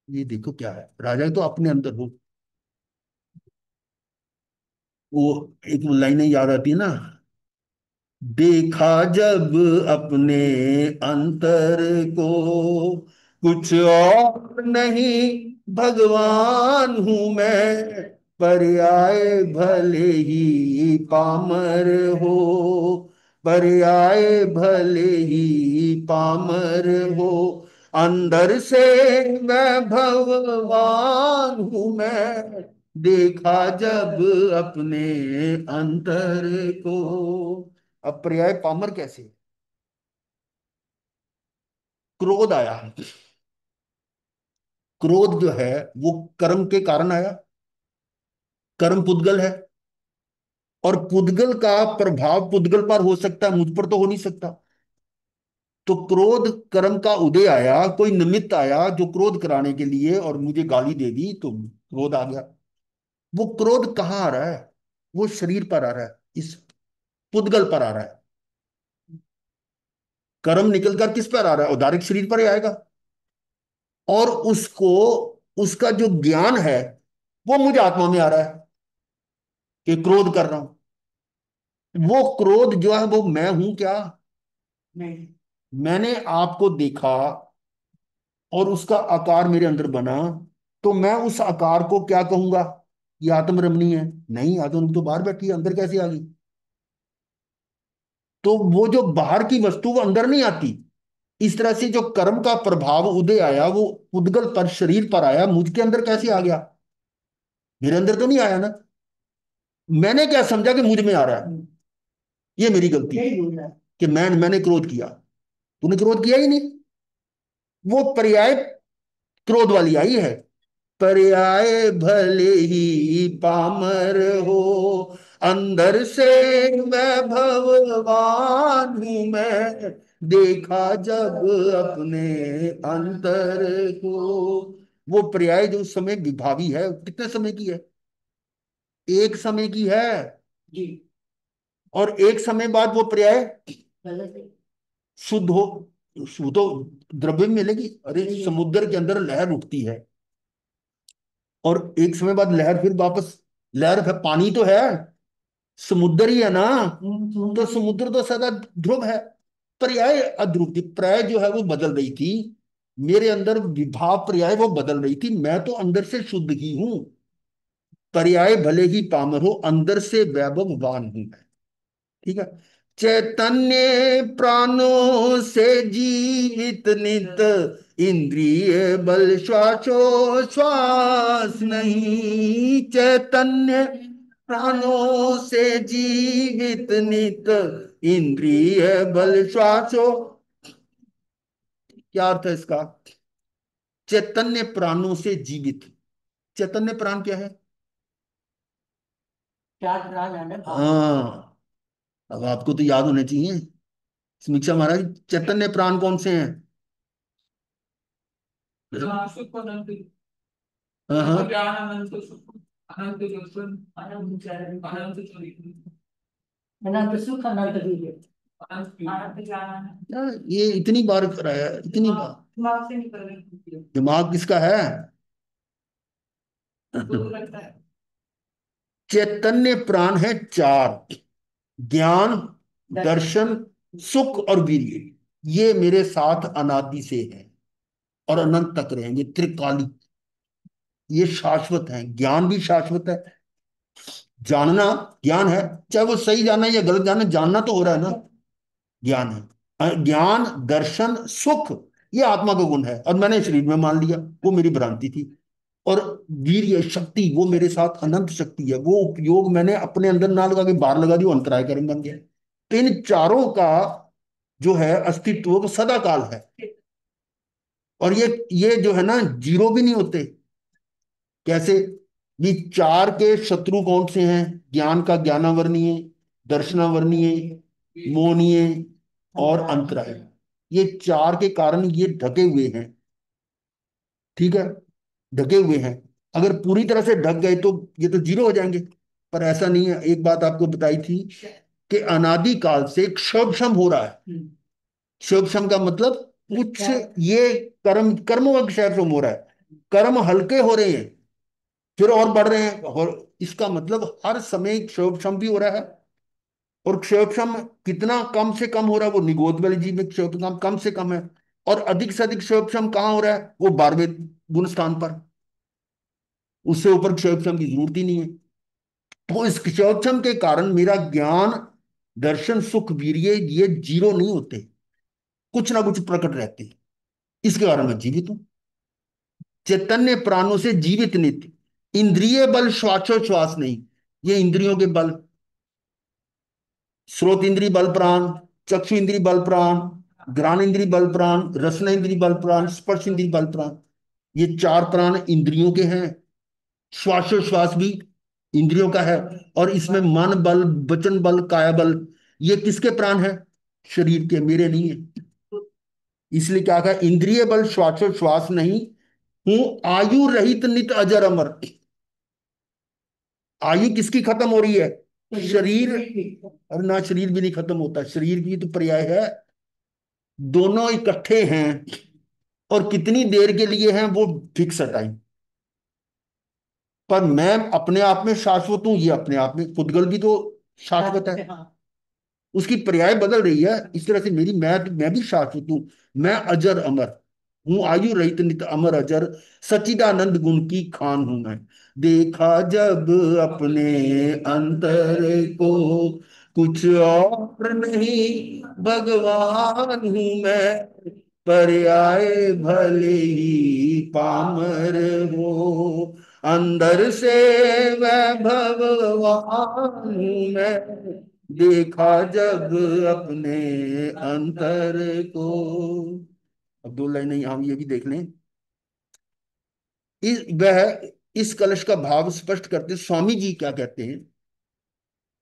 ये देखो क्या है, राजा तो अपने अंदर हो। वो एक वो लाइनें याद आती है ना, देखा जब अपने अंतर को, कुछ और नहीं भगवान हूं मैं, पर्याय भले ही पामर हो, पर्याय भले ही पामर हो, अंदर से मैं भगवान हूं मैं, देखा जब अपने अंतर को। अब पर्याय पामर कैसे? क्रोध आया, क्रोध जो है वो कर्म के कारण आया, कर्म पुद्गल है, और पुद्गल का प्रभाव पुद्गल पर हो सकता है, मुझ पर तो हो नहीं सकता। तो क्रोध कर्म का उदय आया, कोई निमित्त आया जो क्रोध कराने के लिए, और मुझे गाली दे दी तो क्रोध आ गया। वो क्रोध कहाँ आ रहा है? वो शरीर पर आ रहा है। इस पुद्गल पर आ रहा है। कर्म निकलकर किस पर आ रहा है? औदारिक शरीर पर ही आएगा। और उसको, उसका जो ज्ञान है वो मुझे आत्मा में आ रहा है कि क्रोध कर रहा हूं। वो क्रोध जो है वो मैं हूं क्या? नहीं। मैंने आपको देखा और उसका आकार मेरे अंदर बना, तो मैं उस आकार को क्या कहूंगा? ये आत्मरमणीय है? नहीं, आत्म तो बाहर बैठी है, अंदर कैसे आ गई? तो वो जो बाहर की वस्तु वो अंदर नहीं आती। इस तरह से जो कर्म का प्रभाव उदय आया वो उद्गल पर, शरीर पर आया, मुझके अंदर कैसे आ गया? मेरे अंदर तो नहीं आया ना। मैंने क्या समझा कि मुझ में आ रहा है। ये मेरी गलती है कि मैंने क्रोध किया। तूने क्रोध किया ही नहीं। वो पर्याय क्रोध वाली आई है। पर्याय भले ही पामर हो, अंदर से मैं भगवान हूं मैं, देखा जब अपने अंतर को। वो पर्याय जो उस समय विभावी है, कितने समय की है? एक समय की है। जी। और एक समय बाद वो पर्याय शुद्ध हो, शुद्ध तो द्रव्य में मिलेगी। अरे समुद्र के अंदर लहर उठती है और एक समय बाद लहर फिर वापस, लहर है, पानी तो है, समुद्र ही है ना। तो समुद्र तो सदा ध्रुव है। पर्याय अध्रुव थी, पर्याय जो है वो बदल रही थी। मेरे अंदर विभाव पर्याय वो बदल रही थी, मैं तो अंदर से शुद्ध ही हूं। पर्याय भले ही पामर हो, अंदर से वैभववान हूं मैं। ठीक है। चैतन्य प्राणों से जीवित नित, इंद्रिय बल श्वासो श्वास नहीं। चैतन्य प्राणों से जीवित नित, इंद्रिय बल श्वासो। क्या अर्थ है इसका? चैतन्य प्राणों से जीवित। चैतन्य प्राण क्या है? चार प्राण है ना। हाँ, अब आपको तो याद होने चाहिए। समीक्षा महाराज, चैतन्य प्राण कौन से हैं? हाँ हाँ। अनंत सुख अनंत वीर्य। यार, ये इतनी बार कराया, इतनी बार। दिमाग से निकल रही। दिमाग किसका है? चैतन्य प्राण है चार: ज्ञान, दर्शन, सुख और वीर्य। ये मेरे साथ अनादि से है और अनंत तक रहेंगे, त्रिकालिक। ये शाश्वत है। ज्ञान भी शाश्वत है। जानना, ज्ञान है, चाहे वो सही जाना या गलत जाना, जानना तो हो रहा है ना, ज्ञान है। ज्ञान, दर्शन, सुख, ये आत्मा का गुण है और मैंने शरीर में मान लिया, वो मेरी भ्रांति थी। और वीर्य, शक्ति, वो मेरे साथ अनंत शक्ति है, वो उपयोग मैंने अपने अंदर ना लगा के बाहर लगा दिया, वो अंतराय कर्म बन गया। तो इन चारों का जो है अस्तित्व वो सदा काल है। और ये जो है ना, जीरो भी नहीं होते। कैसे? ये चार के शत्रु कौन से हैं? ज्ञान का ज्ञानावरणीय, दर्शनावरणीय, मोहनीय और अंतराय। ये चार के कारण ये ढके हुए हैं। ठीक है, ढके हुए हैं। अगर पूरी तरह से ढक गए तो ये तो जीरो हो जाएंगे। पर ऐसा नहीं है। एक बात आपको बताई थी कि अनादि काल से क्षोभशम हो रहा है। क्षोभशम का मतलब कुछ, ये कर्म, कर्म का क्षोभशम हो रहा है। कर्म हल्के हो रहे हैं, फिर और बढ़ रहे हैं। और इसका मतलब हर समय क्षोभशम भी हो रहा है। और क्षयोक्षम कितना कम से कम हो रहा है? वो निगोद वाले जीव में क्षयोक्षम कम से कम है। और अधिक से अधिक क्षयोक्षम कहाँ हो रहा है? वो 12वें गुण स्थान पर। उससे ऊपर क्षयोक्षम की जरूरत ही नहीं है। तो इस क्षयोक्षम के कारण मेरा ज्ञान, दर्शन, सुख, वीर्य ये जीरो नहीं होते, कुछ ना कुछ प्रकट रहते हैं। इसके कारण मैं जीवित हूं। चैतन्य प्राणों से जीवित नित्य, इंद्रिय बल श्वासोच्छ्वास नहीं। ये इंद्रियों के बल, श्रोत इंद्री बल प्राण, चक्षु इंद्री बल प्राण, घ्राण इंद्री बल प्राण, रसना इंद्री बल प्राण, स्पर्श इंद्री बल प्राण। ये चार प्राण इंद्रियों के हैं। श्वासोश्वास भी इंद्रियों का है। और इसमें मन बल, वचन बल, काया बल, ये किसके प्राण है? शरीर के, मेरे नहीं है। इसलिए क्या कहा? इंद्रिय बल श्वासोश्वास नहीं हूं, आयु रहित नित अजर अमर। आयु किसकी खत्म हो रही है? शरीर, और ना शरीर भी नहीं खत्म होता, शरीर की तो पर्याय है। दोनों इकट्ठे हैं, और कितनी देर के लिए हैं वो फिक्स है टाइम। पर मैं अपने आप में शाश्वत हूं, ये अपने आप में पुद्गल भी तो शाश्वत है। उसकी पर्याय बदल रही है। इस तरह से मेरी मैं भी शाश्वत हूँ। मैं अजर अमर हूँ, आयु रहित नित अमर अजर, सच्चिदानंद गुण की खान हूं मैं। देखा जब अपने अंतर को, कुछ और नहीं भगवान हूं मैं। पर्याय भले ही पामर हो, अंदर से मैं भगवान हूं मैं। देखा जब अपने अंतर को। अब दो लाइनें हम ये भी देख लें। वह इस कलश का भाव स्पष्ट करते स्वामी जी क्या कहते हैं।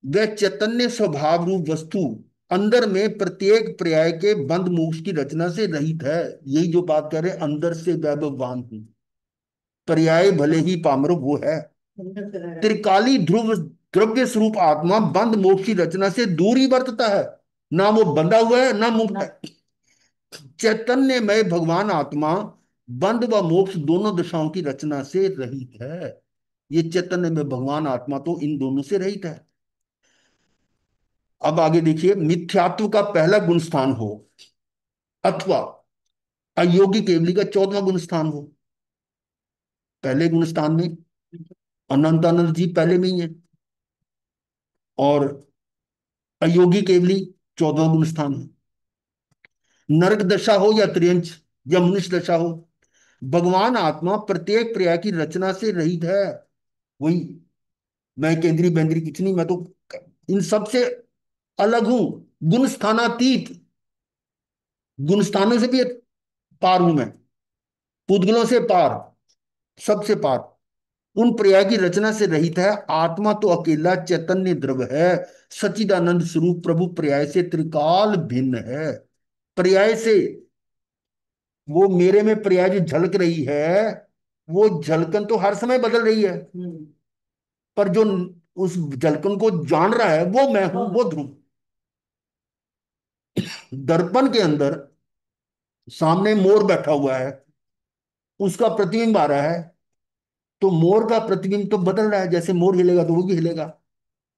वह चैतन्य स्वभाव रूप वस्तु अंदर में प्रत्येक पर्याय के बंद मोक्ष की रचना से रहित है। यही जो बात कर रहे हैं, अंदर से वैभवान हूं, पर्याय भले ही पामर वो है। त्रिकाली ध्रुव द्रव्य स्वरूप आत्मा बंद मोक्ष की रचना से दूर ही बरतता है। ना वो बंधा हुआ है ना मुक्त है। चैतन्यमय भगवान आत्मा बंध व मोक्ष दोनों दशाओं की रचना से रहित है। ये चैतन्य में भगवान आत्मा तो इन दोनों से रहित है। अब आगे देखिए, मिथ्यात्व का पहला गुण स्थान हो, अथवा अयोगी केवली का 14वां गुण स्थान हो। पहले गुण स्थान में अनंत आनंद जी पहले में ही है, और अयोगी केवली 14वां गुण स्थान है। नरक दशा हो या त्रियंच या मनुष्य दशा हो, भगवान आत्मा प्रत्येक पर्याय की रचना से रहित है। वही, मैं केंद्रीय बेंद्री कुछ नहीं, मैं तो इन सब से अलग हूं, गुण स्थानातीत। गुण स्थानों से भी पार हूं मैं, पुद्गलों से पार, सबसे पार। उन पर्याय की रचना से रहित है। आत्मा तो अकेला चैतन्य द्रव है, सच्चिदानंद स्वरूप प्रभु पर्याय से त्रिकाल भिन्न है। पर्याय से, वो मेरे में पर्याय जो झलक रही है, वो झलकन तो हर समय बदल रही है, पर जो उस झलकन को जान रहा है वो मैं हूं, वो ध्रुव। दर्पण के अंदर सामने मोर बैठा हुआ है, उसका प्रतिबिंब आ रहा है, तो मोर का प्रतिबिंब तो बदल रहा है, जैसे मोर हिलेगा तो वो भी हिलेगा।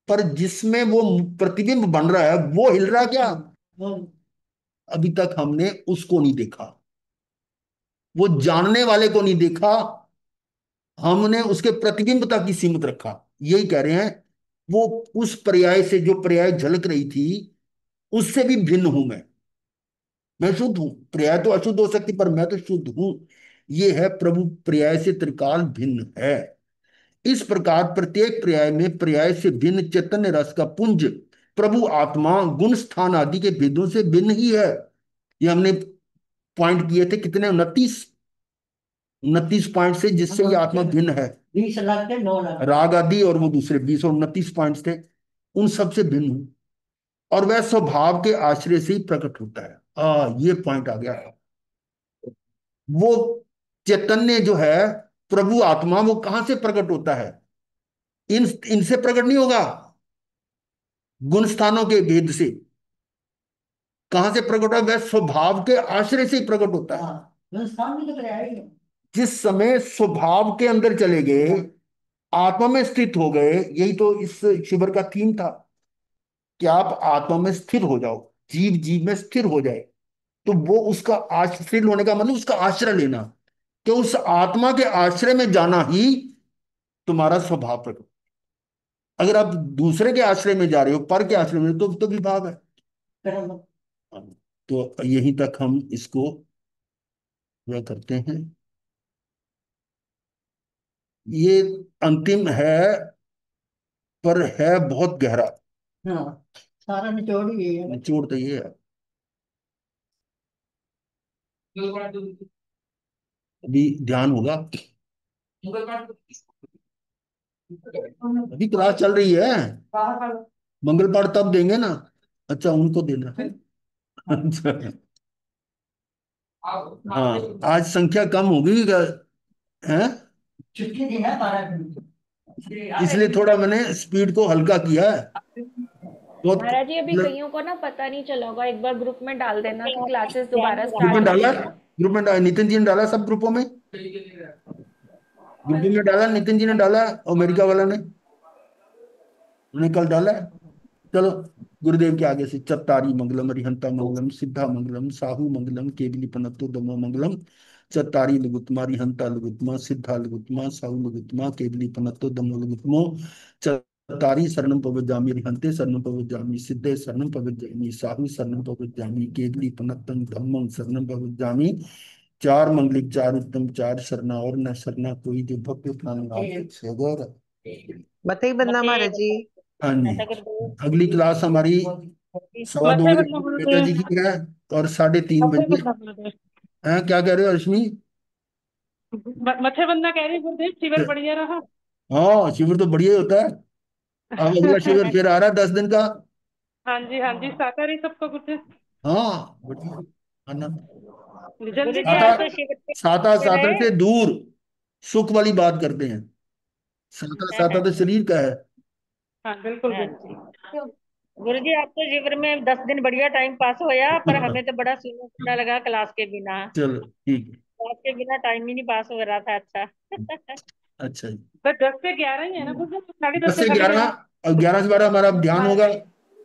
पर जिसमें वो प्रतिबिंब बन रहा है वो हिल रहा क्या? अभी तक हमने उसको नहीं देखा, वो जानने वाले को नहीं देखा। हमने उसके प्रतिबिंब तक ही सीमित रखा। यही कह रहे हैं, वो उस पर्याय से, जो पर्याय झलक रही थी, उससे भी भिन्न हूं मैं शुद्ध हूं। पर्याय तो अशुद्ध हो सकती, पर मैं तो शुद्ध हूं। ये है प्रभु पर्याय से त्रिकाल भिन्न है। इस प्रकार प्रत्येक पर्याय में पर्याय से भिन्न चैतन्य रस का पुंज प्रभु आत्मा गुण स्थान आदि के भेदों से भिन्न ही है। ये हमने पॉइंट किए थे कितने, 29, 29 पॉइंट से, जिससे ये आत्मा भिन्न है। 20 लाख थे, 9 लाख राग आदि, और वो दूसरे 20 और 29 पॉइंट थे, उन सब से भिन्न हूं। और वह स्वभाव के आश्रय से ही प्रकट होता है। ये पॉइंट आ गया। वो चैतन्य जो है, प्रभु आत्मा, वो कहां से प्रकट होता है? इनसे प्रकट नहीं होगा, गुण स्थानों के भेद से। कहां से प्रकट होता है? वह स्वभाव के आश्रय से ही प्रकट होता है। गुण स्थान भी तो कराया ही है। जिस समय स्वभाव के अंदर चले गए, आत्मा में स्थित हो गए, यही तो इस शिविर का थीम था कि आप आत्मा में स्थिर हो जाओ, जीव जीव में स्थिर हो जाए। तो वो उसका आश्रय होने का मतलब उसका आश्रय लेना, कि उस आत्मा के आश्रय में जाना ही तुम्हारा स्वभाव प्रकट। अगर आप दूसरे के आश्रय में जा रहे हो, पर के आश्रय में, तो विभाग है। तो यहीं तक हम इसको पूरा करते हैं। ये अंतिम है, पर है बहुत गहरा। हाँ, सारा निचोड़ ही है, निचोड़ तो ये है। अभी ध्यान होगा, अभी क्लास चल रही है। मंगल पाठ तब देंगे ना। अच्छा, उनको देना है। अच्छा, हाँ, आज संख्या कम होगी क्या? है, छुट्टी दी ना 12 दिन। इसलिए थोड़ा मैंने स्पीड को हल्का किया है। बहुत महाराज जी, अभी मतलब कईयों को ना पता नहीं चला होगा, एक बार ग्रुप में डाल देना कि क्लासेस ज्ञान दोबारा ग्रुप स्टार्ट में दिलाना। हो डाला, गई हैं। नितिन जी ने डाला सब ग्रुपों में, ग्रुप में डाला, नितिन जी ने डाला, अमेरिका वाला ने, उन्होंने कल डाला है। चलो, गुरुदेव के आगे से चत्तारी मंगलम, अरिहंता मंगलम, सिद्धा मंगलम, साहू मंगलम, केवली पनत्तो दमो मंगलम, चत्तारी लघुत्मा, अरिहंता लघुत्मा, सिद्धा लघुत्मा, साहू लघुत्मा, केवली पनत्तो दमो लघुत्मो, चत्तारी शरणम पवज्जामि, अरिहंते शरणम पवज्जामि, सिद्धे शरणम पवज्जामि, साहू शरणम पवज्जामि, केवली पनत्तम धम्मं शरणम पवज्जामि। चार मंगलिक, चार उत्तम, चार शरणा और न शरणा कोई, जो भक्त प्राण नाथ। मते ही बनना मते महाराज जी। हाँ जी। ऐसा गुरुदेव। अगली क्लास हमारी 2:15 मथे बजे बनना बेटा गुरुदेव। जी की है, और 3:30 मथे बजे। बनना गुरुदेव। हैं, क्या कह रहे हो रश्मि? मथे बनना कह रही गुरुदेव, शिविर बढ़िया रहा। हाँ, शिविर तो बढ़िया ही होता है। अब अगला शिविर फिर आ रहा है 10 दिन का। हाँ जी हाँ जी, शाकाहारी सबको गुरुदेव। हाँ, बढ़िया। आना। जल्दी गुरु से जी आया आप साता, तो करो। शिविर साता पे साता रहे। से दूर सुख वाली बात करते हैं। साता साता तो शरीर का है। हाँ बिल्कुल हाँ बिल्कुल। जी। गुरु जी आप तो शिविर में 10 दिन बढ़िया टाइम पास होया, पर हमें तो बड़ा सुना सुना लगा क्लास के बिना। चलो ठीक है। क्लास के बिना टाइम ही नहीं पास हो रहा था। अच्छा। अच्छा जी। बस 10 से 11 ही है ना गुरुदेव, 10:30 दस से से साढ़े ग्यारह ग्यारह और 11 से 12 हमारा ध्यान होगा।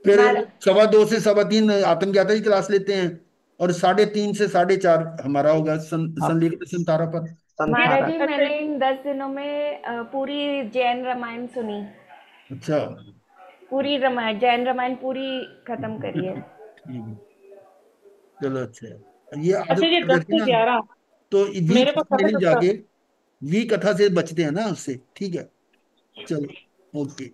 फिर महाराज 2:15 से 3:15 आत्मज्ञाता की क्लास लेते हैं। और 3:30 से 4:30 हमारा होगा आप संलेख दर्शन तारा पर। महाराज संथारक। जी, अच्छा। मैंने इन 10 दिनों में पूरी जैन रामायण सुनी। अच्छा। पूरी रामायण, जैन रामायण पूरी खत्म करी है। ठीक है। चलो, अच्छा है। ये अच्छा, आदत ये कर दस रहती है से ना, ग्यारह तो वी मेरे को कथा साढ़े लेने दस जाके वी कथा से बचते हैं ना उससे। ठीक है। चलो, ओके।